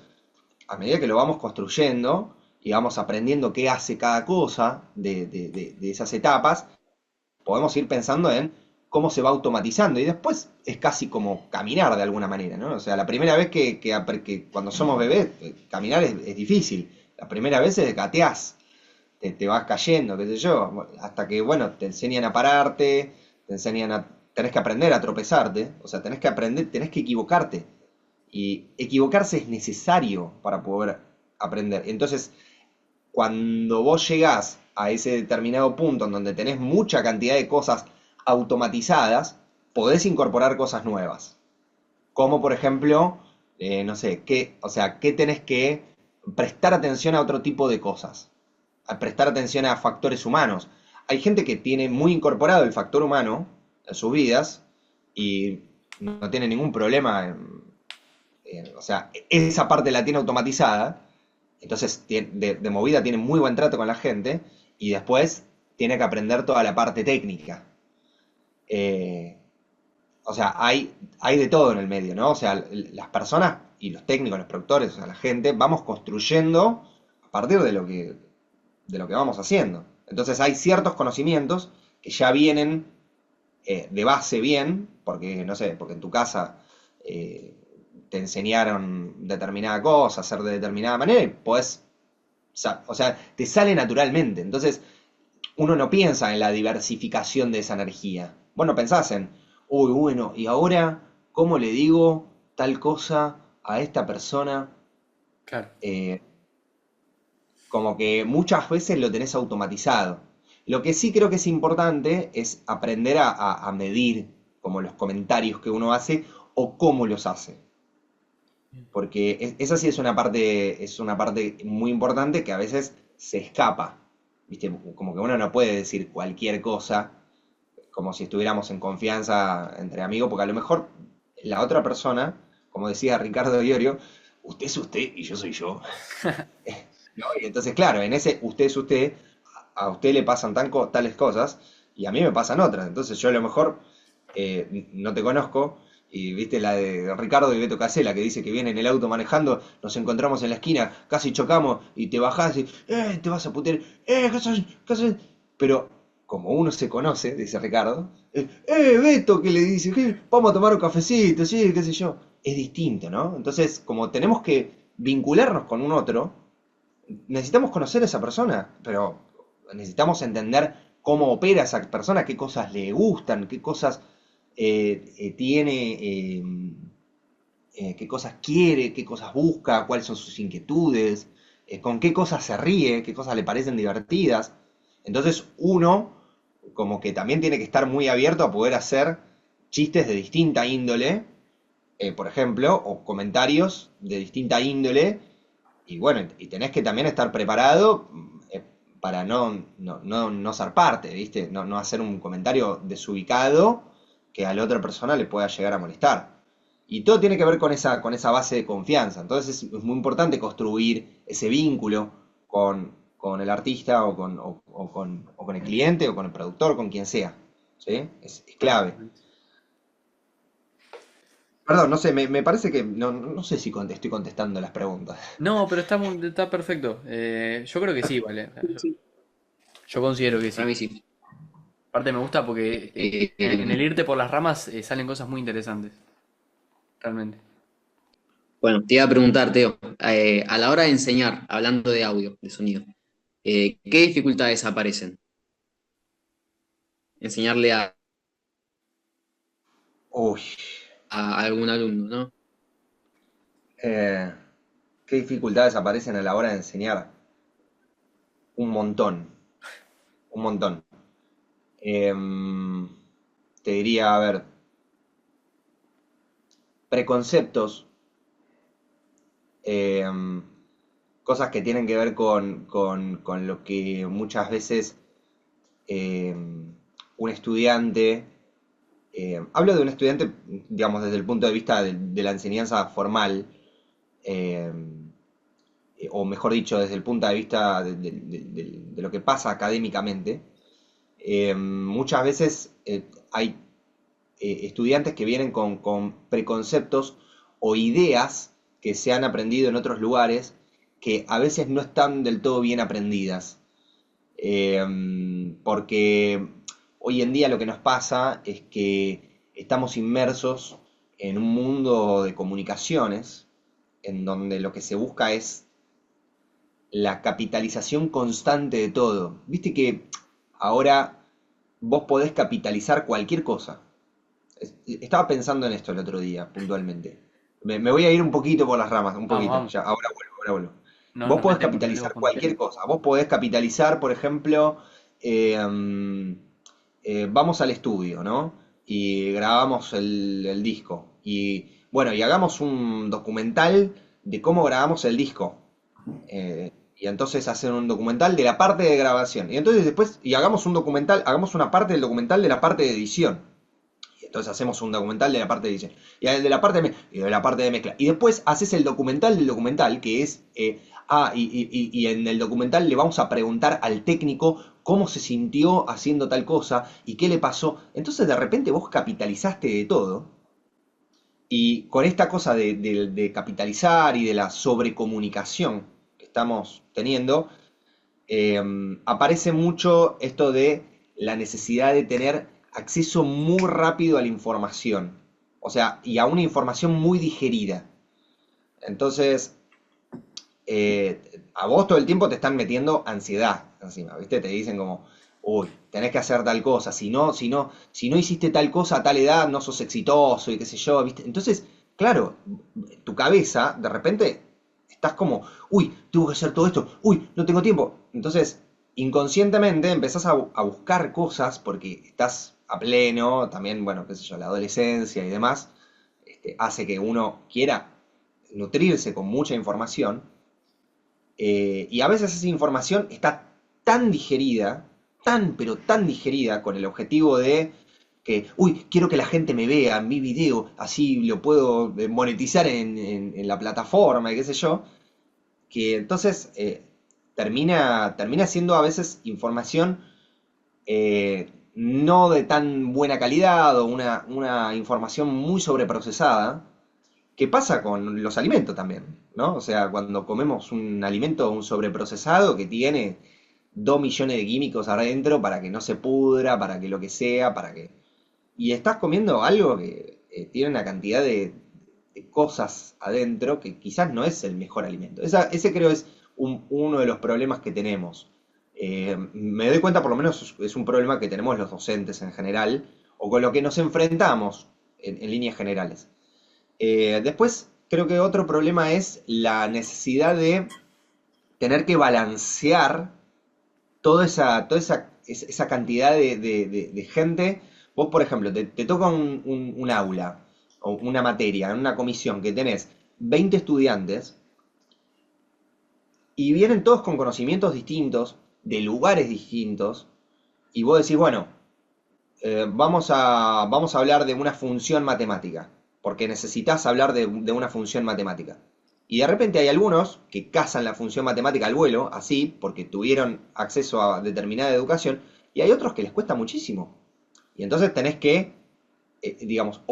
[SPEAKER 2] a medida que lo vamos construyendo y vamos aprendiendo qué hace cada cosa de esas etapas, podemos ir pensando en cómo se va automatizando y después es casi como caminar de alguna manera, ¿no? O sea, la primera vez que cuando somos bebés, caminar es difícil. La primera vez es gateás, te vas cayendo, qué sé yo, hasta que, bueno, te enseñan a pararte, tenés que aprender a tropezarte, o sea, tenés que aprender, tenés que equivocarte. Y equivocarse es necesario para poder aprender. Entonces, cuando vos llegás a ese determinado punto en donde tenés mucha cantidad de cosas automatizadas, podés incorporar cosas nuevas. Como por ejemplo, no sé, o sea, ¿qué tenés que prestar atención a otro tipo de cosas? A prestar atención a factores humanos. Hay gente que tiene muy incorporado el factor humano en sus vidas y no tiene ningún problema o sea, esa parte la tiene automatizada, entonces de movida tiene muy buen trato con la gente y después tiene que aprender toda la parte técnica. Eh, o sea, hay de todo en el medio, ¿no? O sea, las personas y los técnicos, los productores, o sea, la gente, vamos construyendo a partir de lo que vamos haciendo. Entonces hay ciertos conocimientos que ya vienen de base bien, porque, no sé, porque en tu casa eh, te enseñaron determinada cosa, hacer de determinada manera, y podés, o sea, te sale naturalmente. Entonces, uno no piensa en la diversificación de esa energía. Bueno, pensás en, uy, bueno, y ahora, ¿cómo le digo tal cosa a esta persona?
[SPEAKER 1] Claro.
[SPEAKER 2] Eh, Como que muchas veces lo tenés automatizado. Lo que sí creo que es importante es aprender a medir como los comentarios que uno hace o cómo los hace. Porque esa sí es una parte muy importante que a veces se escapa. ¿Viste? Como que uno no puede decir cualquier cosa como si estuviéramos en confianza entre amigos, porque a lo mejor la otra persona como decía Ricardo Iorio, usted es usted y yo soy yo. ¿No? Y entonces, claro, en ese usted es usted, a usted le pasan tales cosas y a mí me pasan otras. Entonces yo a lo mejor no te conozco y viste la de Ricardo y Beto Casella que dice que viene en el auto manejando, nos encontramos en la esquina, casi chocamos y te bajás y te vas a putear, ¿qué haces? ¿Qué haces? Pero como uno se conoce, dice Ricardo, Beto, que le dice, "¿Qué? Vamos a tomar un cafecito, sí, qué sé yo. Es distinto, ¿no? Entonces, como tenemos que vincularnos con un otro, necesitamos conocer a esa persona, pero necesitamos entender cómo opera esa persona, qué cosas le gustan, qué cosas tiene, qué cosas quiere, qué cosas busca, cuáles son sus inquietudes, con qué cosas se ríe, qué cosas le parecen divertidas. Entonces uno como que también tiene que estar muy abierto a poder hacer chistes de distinta índole, por ejemplo, o comentarios de distinta índole, y bueno, y tenés que también estar preparado para no zarparte, ¿viste? No hacer un comentario desubicado que a la otra persona le pueda llegar a molestar. Y todo tiene que ver con esa base de confianza. Entonces es muy importante construir ese vínculo con el artista o con el cliente o con el productor, con quien sea. ¿Sí? Es clave.
[SPEAKER 1] Exactamente.
[SPEAKER 2] Perdón, no sé, me parece que no sé si estoy contestando las preguntas.
[SPEAKER 1] No, pero está perfecto. Yo creo que sí, vale.
[SPEAKER 3] Sí,
[SPEAKER 1] Yo considero que
[SPEAKER 3] para
[SPEAKER 1] sí.
[SPEAKER 3] mí sí.
[SPEAKER 1] Aparte me gusta porque en el irte por las ramas salen cosas muy interesantes, realmente.
[SPEAKER 3] Bueno, te iba a preguntar, Teo, a la hora de enseñar, hablando de audio, de sonido, ¿qué dificultades aparecen? Enseñarle
[SPEAKER 2] Uy,
[SPEAKER 3] a algún alumno, ¿no?
[SPEAKER 2] eh, ¿qué dificultades aparecen a la hora de enseñar? Un montón, un montón. Em, Te diría, a ver, preconceptos, em, cosas que tienen que ver con lo que muchas veces un estudiante, hablo de un estudiante, digamos, desde el punto de vista de la enseñanza formal, eh, o mejor dicho, desde el punto de vista de lo que pasa académicamente, muchas veces hay estudiantes que vienen con preconceptos o ideas que se han aprendido en otros lugares que a veces no están del todo bien aprendidas. Porque hoy en día lo que nos pasa es que estamos inmersos en un mundo de comunicaciones en donde lo que se busca es la capitalización constante de todo. Viste que ahora vos podés capitalizar cualquier cosa. Estaba pensando en esto el otro día, puntualmente. Me voy a ir un poquito por las ramas, un
[SPEAKER 1] Vamos,
[SPEAKER 2] poquito.
[SPEAKER 1] vamos.
[SPEAKER 2] Ya, ahora vuelvo, ahora vuelvo. Vos
[SPEAKER 1] Nos
[SPEAKER 2] podés
[SPEAKER 1] metemos, nos metemos
[SPEAKER 2] capitalizar
[SPEAKER 1] cuando
[SPEAKER 2] cualquier
[SPEAKER 1] quieras.
[SPEAKER 2] cosa. Vos podés capitalizar, por ejemplo, vamos al estudio, ¿no? Y grabamos el disco. Y bueno, y hagamos un documental de cómo grabamos el disco. Y entonces hacen un documental de la parte de grabación. Y entonces después, y hagamos un documental, hagamos una parte del documental de la parte de edición. Y entonces hacemos un documental de la parte de edición. Y el de la parte y de la parte de mezcla. Y después haces el documental del documental, que es. Y en el documental le vamos a preguntar al técnico cómo se sintió haciendo tal cosa y qué le pasó. Entonces de repente vos capitalizaste de todo. Y con esta cosa de capitalizar y de la sobrecomunicación que estamos teniendo, eh, aparece mucho esto de la necesidad de tener acceso muy rápido a la información. O sea, y a una información muy digerida. Entonces, a vos todo el tiempo te están metiendo ansiedad encima, ¿viste? Te dicen como, uy, tenés que hacer tal cosa, si no hiciste tal cosa a tal edad, no sos exitoso y qué sé yo, ¿viste? Entonces, claro, tu cabeza, de repente, estás como, uy, tengo que hacer todo esto, uy, no tengo tiempo. Entonces, inconscientemente empezás a buscar cosas porque estás a pleno, también, bueno, qué sé yo, la adolescencia y demás, hace que uno quiera nutrirse con mucha información y a veces esa información está tan digerida, tan pero tan digerida con el objetivo de que, uy, quiero que la gente me vea en mi video, así lo puedo monetizar en la plataforma y qué sé yo, que entonces termina siendo a veces información no de tan buena calidad o una información muy sobreprocesada, que pasa con los alimentos también, ¿no? O sea, cuando comemos un alimento, un sobreprocesado que tiene 2 millones de químicos adentro para que no se pudra, para que lo que sea, para que... Y estás comiendo algo que tiene una cantidad de cosas adentro que quizás no es el mejor alimento. Ese creo es uno de los problemas que tenemos. Me doy cuenta, por lo menos es un problema que tenemos los docentes en general, o con lo que nos enfrentamos en líneas generales. Después, creo que otro problema es la necesidad de tener que balancear esa cantidad de gente. Vos, por ejemplo, te toca un aula o una materia, en una comisión que tenés 20 estudiantes y vienen todos con conocimientos distintos, de lugares distintos, y vos decís, bueno, vamos a hablar de una función matemática, porque necesitas hablar de una función matemática. Y de repente hay algunos que cazan la función matemática al vuelo, así, porque tuvieron acceso a determinada educación, y hay otros que les cuesta muchísimo. Y entonces tenés que, digamos,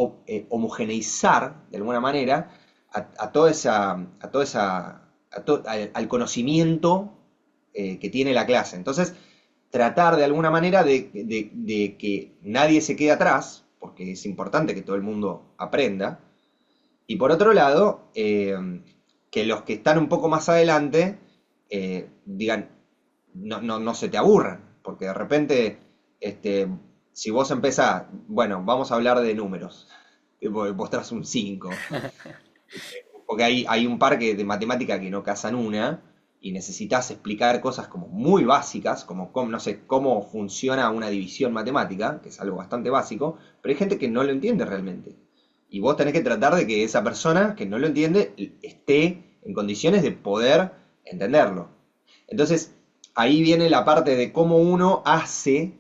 [SPEAKER 2] homogeneizar de alguna manera a toda esa, a toda esa, al conocimiento que tiene la clase. Entonces, tratar de alguna manera de que nadie se quede atrás, porque es importante que todo el mundo aprenda. Y por otro lado, que los que están un poco más adelante digan, no se te aburran, porque de repente, si vos empezás, bueno, vamos a hablar de números, y vos traes un 5 porque hay un par de matemática que no casan una, y necesitas explicar cosas como muy básicas, como no sé, cómo funciona una división matemática, que es algo bastante básico, pero hay gente que no lo entiende realmente. Y vos tenés que tratar de que esa persona que no lo entiende esté en condiciones de poder entenderlo. Entonces, ahí viene la parte de cómo uno hace,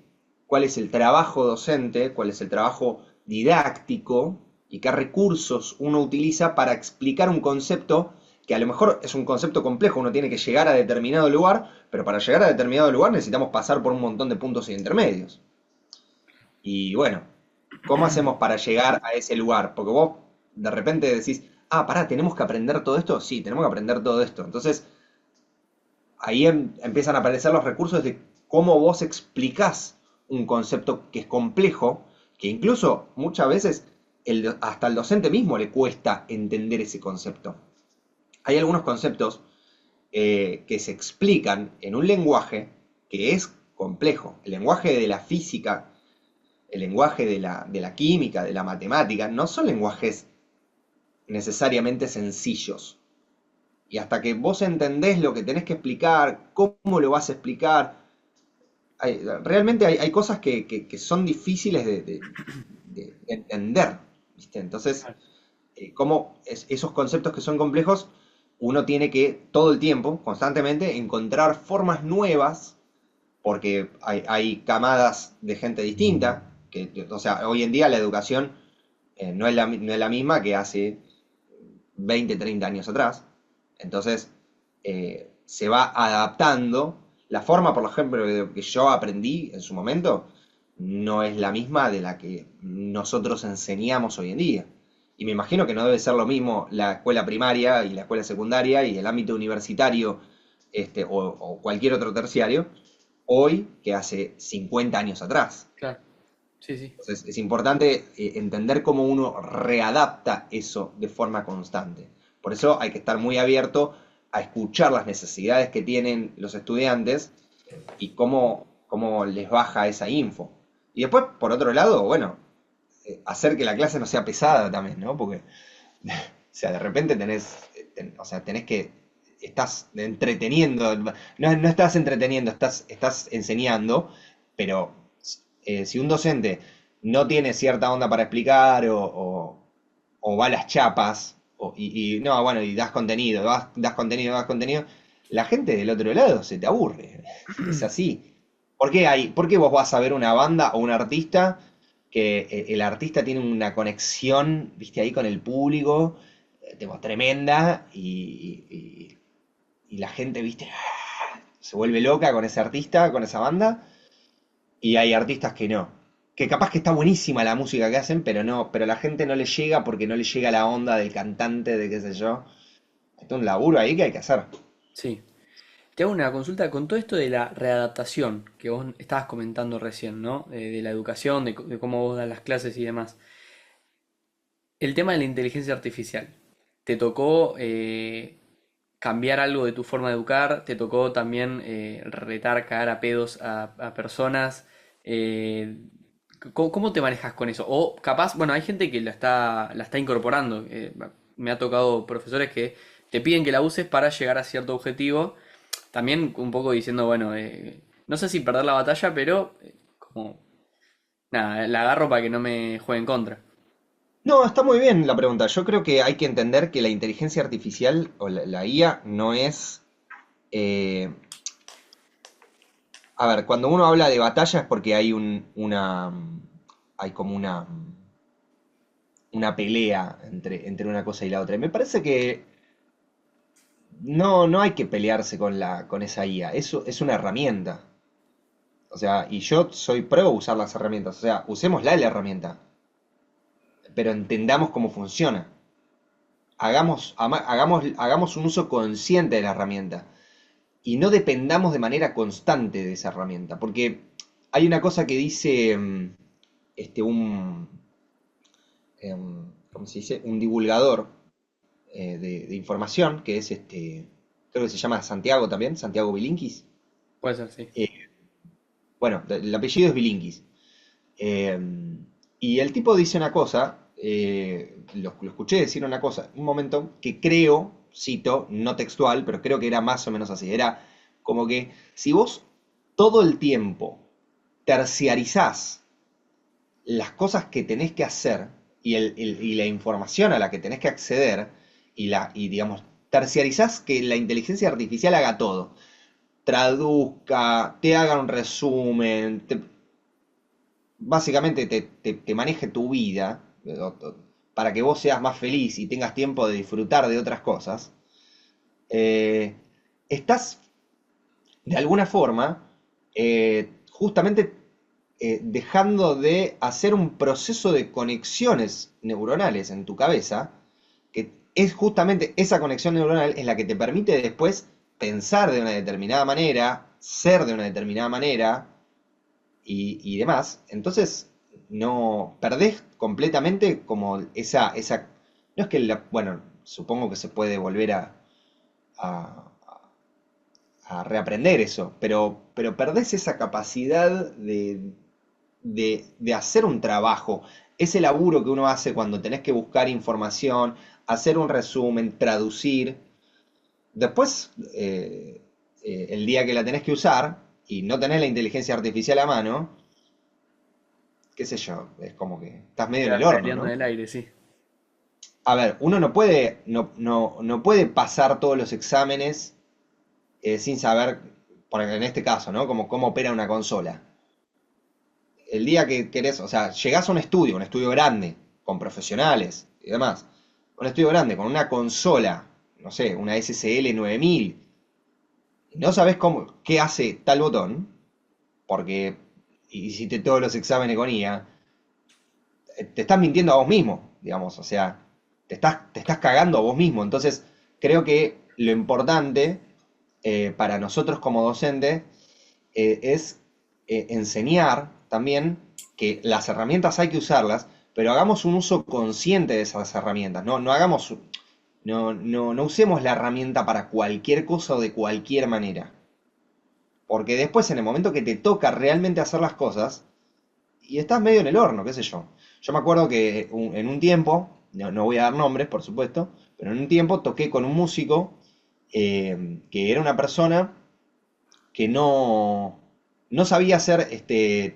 [SPEAKER 2] cuál es el trabajo docente, cuál es el trabajo didáctico y qué recursos uno utiliza para explicar un concepto que a lo mejor es un concepto complejo, uno tiene que llegar a determinado lugar, pero para llegar a determinado lugar necesitamos pasar por un montón de puntos intermedios. Y bueno, ¿cómo hacemos para llegar a ese lugar? Porque vos de repente decís, ah, pará, ¿tenemos que aprender todo esto? Sí, tenemos que aprender todo esto. Entonces, ahí empiezan a aparecer los recursos de cómo vos explicás un concepto que es complejo, que incluso muchas veces hasta el docente mismo le cuesta entender ese concepto. Hay algunos conceptos que se explican en un lenguaje que es complejo. El lenguaje de la física, el lenguaje de la química, de la matemática, no son lenguajes necesariamente sencillos. Y hasta que vos entendés lo que tenés que explicar, cómo lo vas a explicar, realmente hay cosas que son difíciles de entender, ¿viste? Entonces, cómo esos conceptos que son complejos, uno tiene que todo el tiempo, constantemente, encontrar formas nuevas, porque hay camadas de gente distinta, o sea, hoy en día la educación no es la misma que hace 20, 30 años atrás. Entonces, se va adaptando. La forma, por ejemplo, que yo aprendí en su momento, no es la misma de la que nosotros enseñamos hoy en día. Y me imagino que no debe ser lo mismo la escuela primaria y la escuela secundaria y el ámbito universitario, o cualquier otro terciario, hoy que hace 50 años atrás.
[SPEAKER 1] Claro, sí, sí.
[SPEAKER 2] Entonces es importante entender cómo uno readapta eso de forma constante. Por eso hay que estar muy abierto a escuchar las necesidades que tienen los estudiantes y cómo les baja esa info. Y después, por otro lado, bueno, hacer que la clase no sea pesada también, ¿no? Porque, o sea, de repente o sea, estás entreteniendo, no estás entreteniendo, estás enseñando, pero si un docente no tiene cierta onda para explicar o va a las chapas, no, bueno, y das contenido, das contenido, la gente del otro lado se te aburre. Es así. ¿Por qué vos vas a ver una banda o un artista que el artista tiene una conexión, viste, ahí con el público, tipo, tremenda, y la gente, viste, se vuelve loca con ese artista, con esa banda, y hay artistas que no. Que capaz que está buenísima la música que hacen, pero no, pero la gente no le llega porque no le llega la onda del cantante, de qué sé yo. Esto es un laburo ahí que hay que hacer.
[SPEAKER 1] Sí. Te hago una consulta con todo esto de la readaptación que vos estabas comentando recién, ¿no? De la educación, de cómo vos das las clases y demás. El tema de la inteligencia artificial. ¿Te tocó cambiar algo de tu forma de educar? ¿Te tocó también retar, cagar a pedos a personas? Eh, ¿Cómo te manejas con eso? O capaz, bueno, hay gente que la está incorporando. Me ha tocado profesores que te piden que la uses para llegar a cierto objetivo. También un poco diciendo, bueno, no sé si perder la batalla, pero como, nada, la agarro para que no me juegue en contra.
[SPEAKER 2] No, está muy bien la pregunta. Yo creo que hay que entender que la inteligencia artificial o la IA no es... eh, a ver, cuando uno habla de batalla es porque hay hay como una pelea entre una cosa y la otra. Y me parece que no hay que pelearse con esa IA. Eso es una herramienta. O sea, y yo soy pro usar las herramientas. O sea, usémosla la herramienta, pero entendamos cómo funciona. Hagamos un uso consciente de la herramienta y no dependamos de manera constante de esa herramienta. Porque hay una cosa que dice este, un, ¿cómo se dice? Un divulgador de información, que es creo que se llama Santiago también, Santiago Bilinkis.
[SPEAKER 1] Puede ser, sí.
[SPEAKER 2] Eh, bueno, el apellido es Bilinkis. Eh, y el tipo dice una cosa, lo escuché decir una cosa, un momento que creo, cito, no textual, pero creo que era más o menos así. Era como que si vos todo el tiempo terciarizás las cosas que tenés que hacer y la información a la que tenés que acceder y digamos, terciarizás que la inteligencia artificial haga todo, traduzca, te haga un resumen, básicamente te maneje tu vida para que vos seas más feliz y tengas tiempo de disfrutar de otras cosas, eh, estás de alguna forma justamente dejando de hacer un proceso de conexiones neuronales en tu cabeza, que es justamente esa conexión neuronal es la que te permite después pensar de una determinada manera, ser de una determinada manera, y demás. Entonces, no perdés completamente como esa. No es que bueno, supongo que se puede volver a, a reaprender eso, pero perdés esa capacidad de hacer un trabajo, ese laburo que uno hace cuando tenés que buscar información, hacer un resumen, traducir. Después, el día que la tenés que usar y no tenés la inteligencia artificial a mano, qué sé yo, es como que estás medio en el
[SPEAKER 1] Quedás
[SPEAKER 2] horno,
[SPEAKER 1] peleando en
[SPEAKER 2] ¿no?
[SPEAKER 1] el aire, sí.
[SPEAKER 2] A ver, uno no puede pasar todos los exámenes sin saber, por ejemplo, en este caso, ¿no? Como cómo opera una consola. El día que querés, o sea, llegás a un estudio grande, con profesionales y demás, un estudio grande, con una consola, no sé, una SSL 9000, y no sabés qué hace tal botón, porque hiciste todos los exámenes con IA, te estás mintiendo a vos mismo, digamos, o sea, te estás cagando a vos mismo. Entonces, creo que lo importante para nosotros como docentes es enseñar también que las herramientas hay que usarlas, pero hagamos un uso consciente de esas herramientas. No usemos la herramienta para cualquier cosa o de cualquier manera. Porque después, en el momento que te toca realmente hacer las cosas, y estás medio en el horno, qué sé yo. Yo me acuerdo que en un tiempo, no voy a dar nombres, por supuesto, pero en un tiempo toqué con un músico que era una persona que no sabía hacer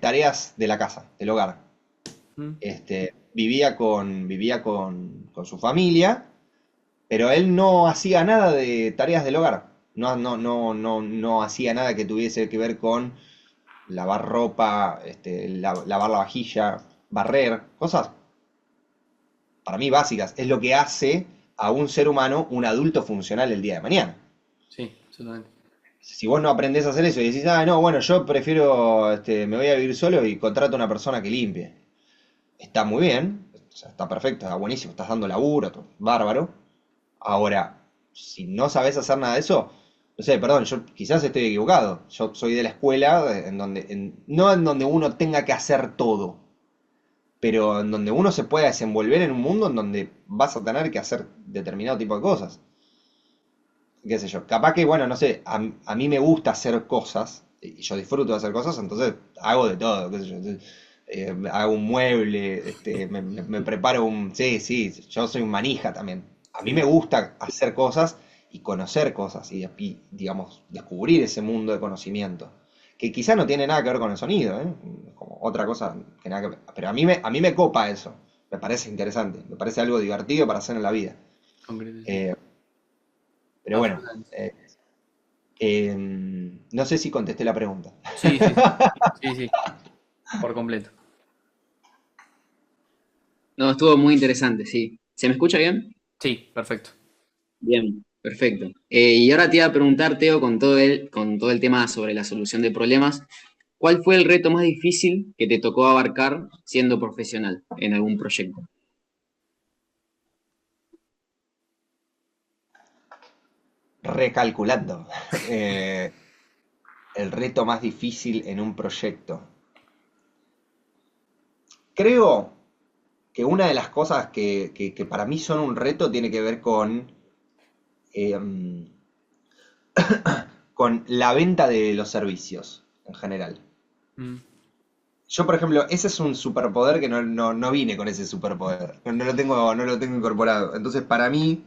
[SPEAKER 2] tareas de la casa, del hogar.
[SPEAKER 1] Mm.
[SPEAKER 2] Vivía con su familia, pero él no hacía nada de tareas del hogar. No hacía nada que tuviese que ver con lavar ropa, lavar la vajilla. barrer, cosas para mí básicas, es lo que hace a un ser humano un adulto funcional el día de mañana.
[SPEAKER 1] Sí, absolutamente.
[SPEAKER 2] Si vos no aprendés a hacer eso y decís, ah, no, bueno, yo prefiero, me voy a vivir solo y contrato a una persona que limpie. Está muy bien, o sea, está perfecto, está buenísimo, estás dando laburo, bárbaro. Ahora, si no sabes hacer nada de eso, no sé, perdón, yo quizás estoy equivocado. Yo soy de la escuela en donde, no en donde uno tenga que hacer todo, pero en donde uno se pueda desenvolver en un mundo en donde vas a tener que hacer determinado tipo de cosas. Qué sé yo, capaz que, bueno, no sé, a mí me gusta hacer cosas, y yo disfruto de hacer cosas, entonces hago de todo, qué sé yo, hago un mueble, me preparo un... Sí, sí, yo soy un manija también. A mí me
[SPEAKER 1] Sí,
[SPEAKER 2] gusta hacer cosas y conocer cosas digamos, descubrir ese mundo de conocimiento, que quizá no tiene nada que ver con el sonido, ¿eh? Como otra cosa que nada que ver. Pero a mí me copa eso, me parece interesante, me parece algo divertido para hacer en la vida.
[SPEAKER 1] concreto, sí.
[SPEAKER 2] Eh, pero bueno,
[SPEAKER 1] Absolutamente.
[SPEAKER 2] eh, no sé si contesté la pregunta.
[SPEAKER 1] Sí, sí, sí. Sí, sí, por completo.
[SPEAKER 3] No, estuvo muy interesante, sí. ¿Se me escucha bien?
[SPEAKER 1] Sí, perfecto.
[SPEAKER 3] Bien, perfecto. Y ahora te iba a preguntar, Teo, con todo el tema sobre la solución de problemas, ¿cuál fue el reto más difícil que te tocó abarcar siendo profesional en algún proyecto?
[SPEAKER 2] Recalculando. Eh, el reto más difícil en un proyecto. Creo que una de las cosas que para mí son un reto tiene que ver em, con la venta de los servicios en general.
[SPEAKER 1] Mm,
[SPEAKER 2] Yo, por ejemplo, ese es un superpoder que no vine con ese superpoder. No lo tengo incorporado. Entonces, para mí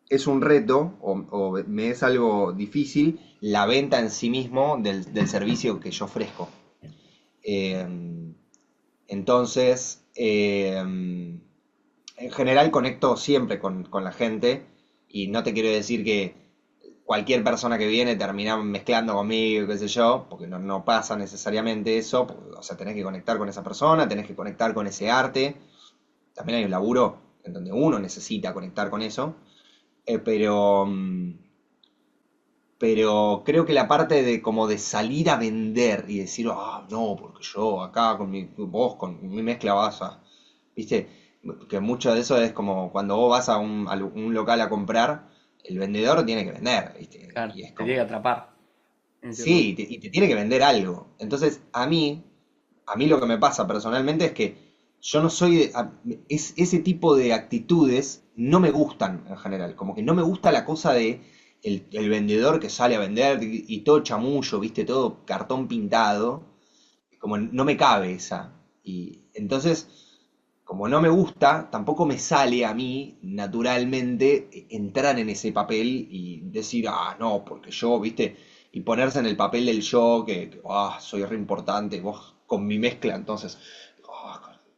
[SPEAKER 2] es un reto o me es algo difícil la venta en sí mismo del servicio que yo ofrezco. Eh, entonces, en general conecto siempre con la gente y no te quiero decir que cualquier persona que viene termina mezclando conmigo, qué sé yo, porque no pasa necesariamente eso. O sea, tenés que conectar con esa persona, tenés que conectar con ese arte. También hay un laburo en donde uno necesita conectar con eso. Pero creo que la parte de como de salir a vender y decir, ah, no, porque yo acá vos con mi mezcla vas a, viste, que mucho de eso es como cuando vos vas a un local a comprar, el vendedor tiene que vender, viste,
[SPEAKER 1] claro,
[SPEAKER 2] y es
[SPEAKER 1] te tiene que
[SPEAKER 2] como,
[SPEAKER 1] atrapar en cierto
[SPEAKER 2] sí,
[SPEAKER 1] punto.
[SPEAKER 2] y te tiene que vender algo. Entonces, a mí lo que me pasa personalmente es que yo no soy ese tipo de actitudes no me gustan en general. Como que no me gusta la cosa de el vendedor que sale a vender y todo chamullo, viste, todo cartón pintado. Como no me cabe esa. Y entonces, como no me gusta, tampoco me sale a mí naturalmente entrar en ese papel y decir, ah, no, porque yo, viste, y ponerse en el papel del yo, soy re importante, vos con mi mezcla, entonces,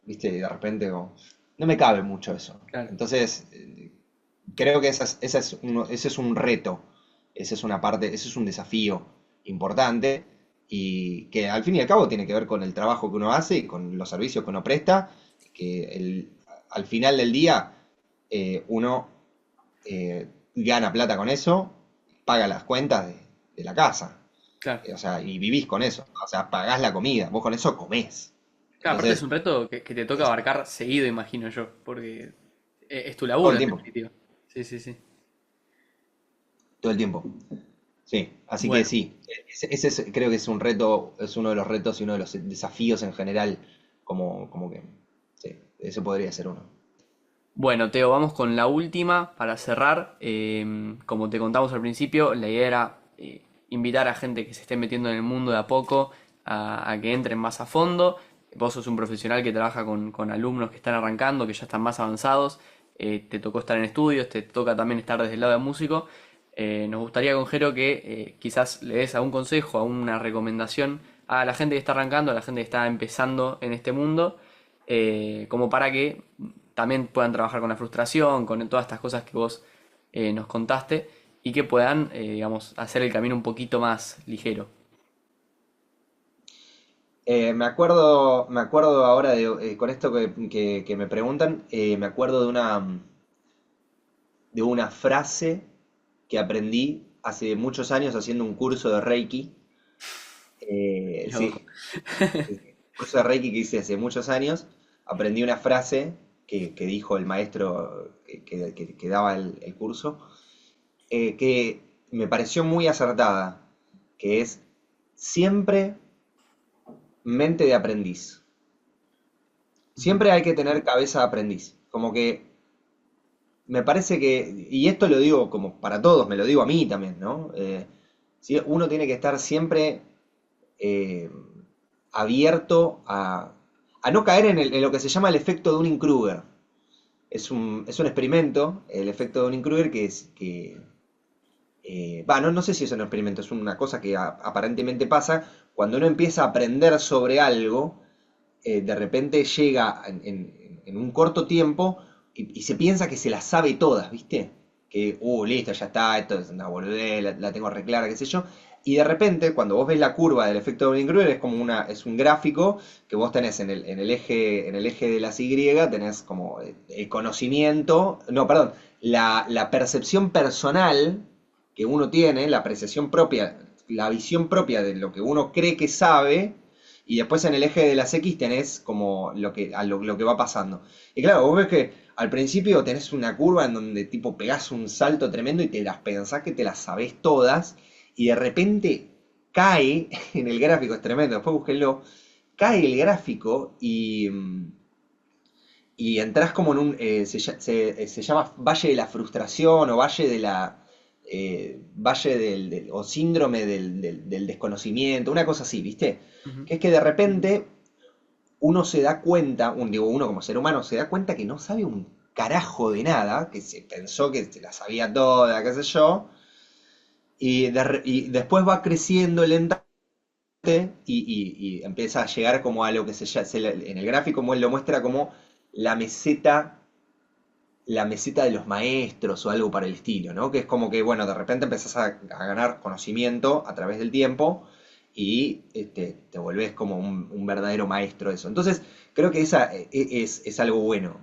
[SPEAKER 2] viste, y de repente, no me cabe mucho eso.
[SPEAKER 1] Claro.
[SPEAKER 2] Entonces, creo que ese es un reto, esa es una parte, ese es un desafío importante y que al fin y al cabo tiene que ver con el trabajo que uno hace y con los servicios que uno presta, que al final del día uno gana plata con eso, paga las cuentas de la casa,
[SPEAKER 1] Claro.
[SPEAKER 2] o sea, y vivís con eso, o sea, pagás la comida, vos con eso comés.
[SPEAKER 1] Claro, aparte es
[SPEAKER 2] Entonces,
[SPEAKER 1] un reto que te toca
[SPEAKER 2] es
[SPEAKER 1] abarcar seguido, imagino yo, porque es tu
[SPEAKER 2] todo
[SPEAKER 1] laburo
[SPEAKER 2] el
[SPEAKER 1] en
[SPEAKER 2] tiempo,
[SPEAKER 1] definitiva. Sí, sí, sí.
[SPEAKER 2] todo el tiempo. Sí, así que
[SPEAKER 1] Bueno,
[SPEAKER 2] sí, creo que es un reto, es uno de los retos y uno de los desafíos en general, como que, sí, ese podría ser uno.
[SPEAKER 1] bueno, Teo, vamos con la última para cerrar. Como te contamos al principio, la idea era invitar a gente que se esté metiendo en el mundo de a poco a que entren más a fondo. Vos sos un profesional que trabaja con alumnos que están arrancando, que ya están más avanzados. Te tocó estar en estudios, te toca también estar desde el lado de músico. Nos gustaría con Jero que quizás le des algún consejo, alguna recomendación a la gente que está arrancando, a la gente que está empezando en este mundo, como para que también puedan trabajar con la frustración, con todas estas cosas que vos nos contaste y que puedan, digamos, hacer el camino un poquito más ligero.
[SPEAKER 2] Me acuerdo ahora con esto que me preguntan, me acuerdo de una frase que aprendí hace muchos años haciendo un curso de Reiki.
[SPEAKER 1] Loco.
[SPEAKER 2] Sí, sí, sí. Curso de Reiki que hice hace muchos años, aprendí una frase que dijo el maestro que daba el curso, que me pareció muy acertada, que es siempre mente de aprendiz.
[SPEAKER 1] Ujú.
[SPEAKER 2] Siempre hay que tener cabeza de aprendiz. Como que me parece que, y esto lo digo como para todos, me lo digo a mí también, ¿no? Sí, uno tiene que estar siempre eh, abierto a no caer en lo que se llama el efecto de Dunning-Kruger. Es un experimento, el efecto de Dunning-Kruger, no sé si es un experimento, es una cosa que aparentemente pasa cuando uno empieza a aprender sobre algo, de repente llega en un corto tiempo y se piensa que se las sabe todas, ¿viste? Que, listo, ya está, esto es una boludez, la tengo re clara, qué sé yo. Y de repente, cuando vos ves la curva del efecto de Dunning-Kruger, es un gráfico que vos tenés en el eje de las Y, tenés como el conocimiento, no, perdón, la percepción personal que uno tiene, la apreciación propia, la visión propia de lo que uno cree que sabe, y después en el eje de las X tenés como lo que va pasando. Y claro, vos ves que al principio tenés una curva en donde tipo pegás un salto tremendo y te las pensás que te las sabés todas, y de repente cae en el gráfico, es tremendo, después búsquenlo, cae el gráfico y entras como en se llama Valle de la Frustración o Valle o Síndrome del Desconocimiento, una cosa así, ¿viste?
[SPEAKER 1] Ujú.
[SPEAKER 2] Que es que de repente uno se da cuenta, uno como ser humano se da cuenta que no sabe un carajo de nada, que se pensó que se la sabía toda, qué sé yo, y después va creciendo lentamente y empieza a llegar como a lo que en el gráfico como él lo muestra como la meseta, la meseta de los maestros o algo para el estilo, ¿no? Que es como que, bueno, de repente empezás a ganar conocimiento a través del tiempo y te volvés como un verdadero maestro de eso. Entonces, creo que esa es algo bueno.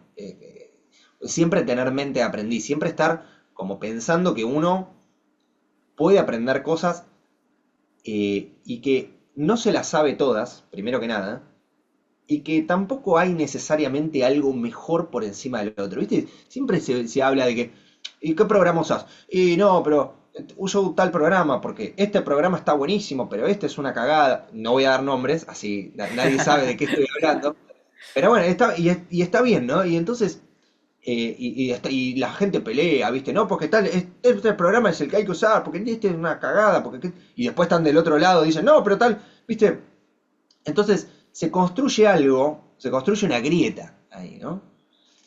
[SPEAKER 2] Siempre tener mente de aprendiz, siempre estar como pensando que uno puede aprender cosas y que no se las sabe todas, primero que nada, y que tampoco hay necesariamente algo mejor por encima del otro. ¿Viste? Siempre se habla de que, ¿y qué programa usas? Y no, pero uso tal programa porque este programa está buenísimo, pero este es una cagada. No voy a dar nombres, así nadie sabe de qué estoy hablando. Pero bueno, y está bien, ¿no? Y entonces, y la gente pelea, ¿viste? No, porque este programa es el que hay que usar, porque este es una cagada, y después están del otro lado y dicen, no, pero tal, ¿viste? Entonces se construye algo, se construye una grieta ahí, ¿no?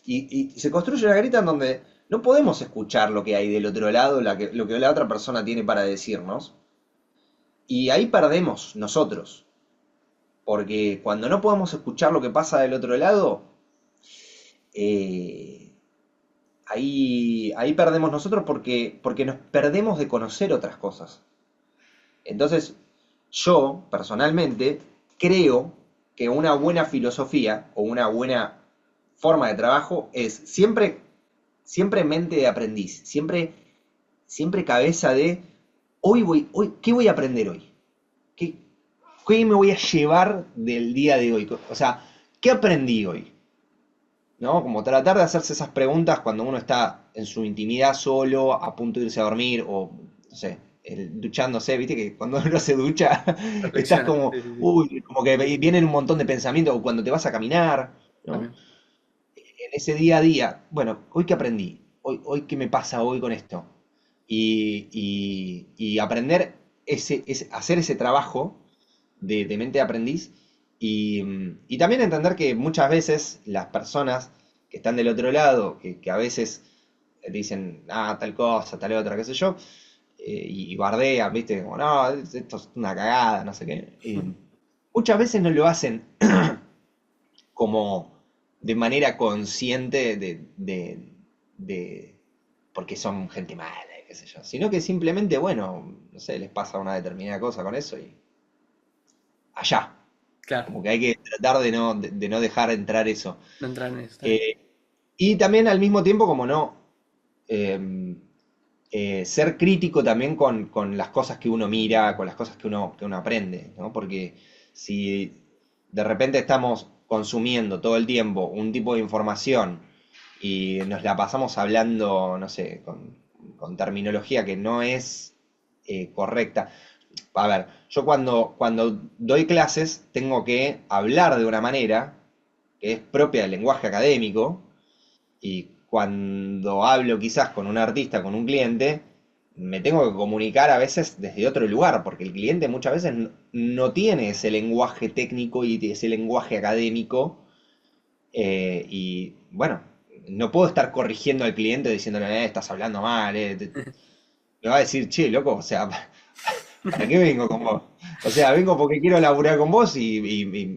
[SPEAKER 2] Y se construye una grieta en donde no podemos escuchar lo que hay del otro lado, lo que la otra persona tiene para decirnos. Y ahí perdemos nosotros. Porque cuando no podemos escuchar lo que pasa del otro lado, eh, ahí perdemos nosotros porque nos perdemos de conocer otras cosas. Entonces, yo, personalmente, creo que una buena filosofía o una buena forma de trabajo es siempre mente de aprendiz, siempre cabeza de ¿qué voy a aprender hoy? ¿Qué, qué me voy a llevar del día de hoy? O sea, ¿qué aprendí hoy? ¿No? Como tratar de hacerse esas preguntas cuando uno está en su intimidad solo, a punto de irse a dormir o, no sé, duchándose, viste que cuando uno se ducha estás
[SPEAKER 1] Reflexiona.
[SPEAKER 2] como,
[SPEAKER 1] Sí, sí, sí.
[SPEAKER 2] uy, como que vienen un montón de pensamientos o cuando te vas a caminar, ¿no?
[SPEAKER 1] También.
[SPEAKER 2] En ese día a día, bueno, ¿hoy qué aprendí? ¿Hoy qué me pasa hoy con esto? Y aprender hacer ese trabajo de mente de aprendiz y también entender que muchas veces las personas que están del otro lado, que a veces dicen, tal cosa, tal otra, qué sé yo, y bardean, ¿viste? Como, no, esto es una cagada, no sé qué. Muchas veces no lo hacen como de manera consciente de porque son gente mala, qué sé yo, sino que simplemente, bueno, no sé, les pasa una determinada cosa con eso y allá.
[SPEAKER 1] Claro,
[SPEAKER 2] Como que hay que tratar de no dejar entrar eso.
[SPEAKER 1] no entrar en eso, está bien.
[SPEAKER 2] Eh, y también al mismo tiempo, como no, eh, ser crítico también con las cosas que uno mira, con las cosas que uno aprende, ¿no? Porque si de repente estamos consumiendo todo el tiempo un tipo de información y nos la pasamos hablando, no sé, con terminología que no es correcta. A ver, yo cuando doy clases tengo que hablar de una manera que es propia del lenguaje académico y cuando hablo quizás con un artista, con un cliente, me tengo que comunicar a veces desde otro lugar, porque el cliente muchas veces no tiene ese lenguaje técnico y ese lenguaje académico. Y bueno, no puedo estar corrigiendo al cliente diciéndole, estás hablando mal, me va a decir, che, loco, o sea, ¿para qué vengo con vos? O sea, vengo porque quiero laburar con vos y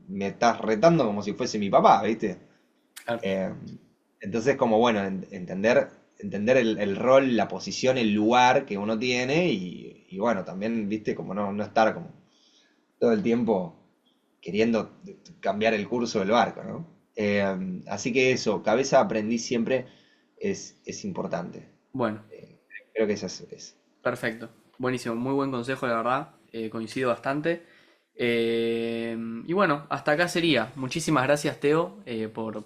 [SPEAKER 2] me estás retando como si fuese mi papá, ¿viste?
[SPEAKER 1] Claro.
[SPEAKER 2] Eh, entonces, como bueno, entender el rol, la posición, el lugar que uno tiene y bueno, también, viste, como no estar como todo el tiempo queriendo cambiar el curso del barco, ¿no? Así que eso, cabeza aprendí siempre es importante.
[SPEAKER 1] Bueno,
[SPEAKER 2] Creo que eso es.
[SPEAKER 1] perfecto. Buenísimo, muy buen consejo, la verdad. Coincido bastante. Y bueno, hasta acá sería. Muchísimas gracias, Teo, por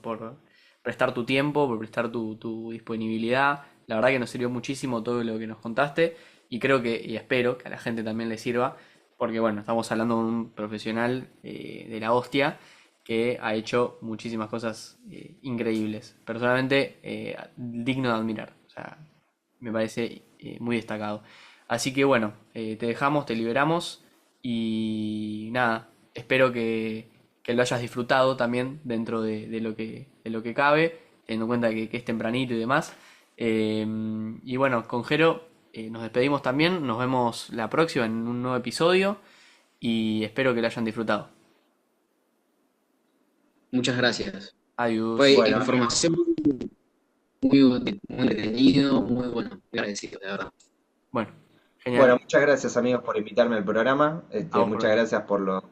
[SPEAKER 1] prestar tu tiempo, por prestar tu disponibilidad. La verdad que nos sirvió muchísimo todo lo que nos contaste y creo que, y espero que a la gente también le sirva, porque bueno, estamos hablando de un profesional de la hostia que ha hecho muchísimas cosas increíbles. Personalmente, digno de admirar. O sea, me parece muy destacado. Así que bueno, te dejamos, te liberamos y nada, espero que lo hayas disfrutado también dentro de lo que cabe, teniendo en cuenta que es tempranito y demás. Y bueno, con Jero nos despedimos también, nos vemos la próxima en un nuevo episodio y espero que lo hayan disfrutado.
[SPEAKER 3] Muchas gracias. Fue
[SPEAKER 1] Adiós.
[SPEAKER 2] Bueno,
[SPEAKER 3] información muy útil, muy entretenido, muy bueno. Agradecido, de verdad.
[SPEAKER 1] Bueno,
[SPEAKER 2] bueno,
[SPEAKER 1] genial.
[SPEAKER 2] muchas gracias amigos por invitarme al programa.
[SPEAKER 1] A vos por
[SPEAKER 2] Muchas
[SPEAKER 1] venir.
[SPEAKER 2] gracias por los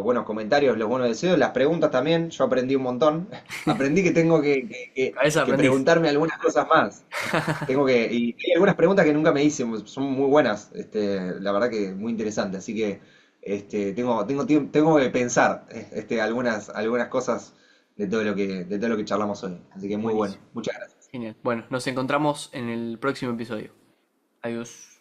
[SPEAKER 2] buenos comentarios, los buenos deseos, las preguntas también. Yo aprendí un montón. Aprendí que tengo
[SPEAKER 1] Cabeza
[SPEAKER 2] que
[SPEAKER 1] aprendiz.
[SPEAKER 2] preguntarme algunas cosas más. Y hay algunas preguntas que nunca me hice, son muy buenas. La verdad que muy interesante. Así que tengo que pensar algunas cosas de todo lo que charlamos hoy. Así que muy bueno.
[SPEAKER 1] Buenísimo.
[SPEAKER 2] Muchas gracias.
[SPEAKER 1] Genial. Bueno, nos encontramos en el próximo episodio. Adiós.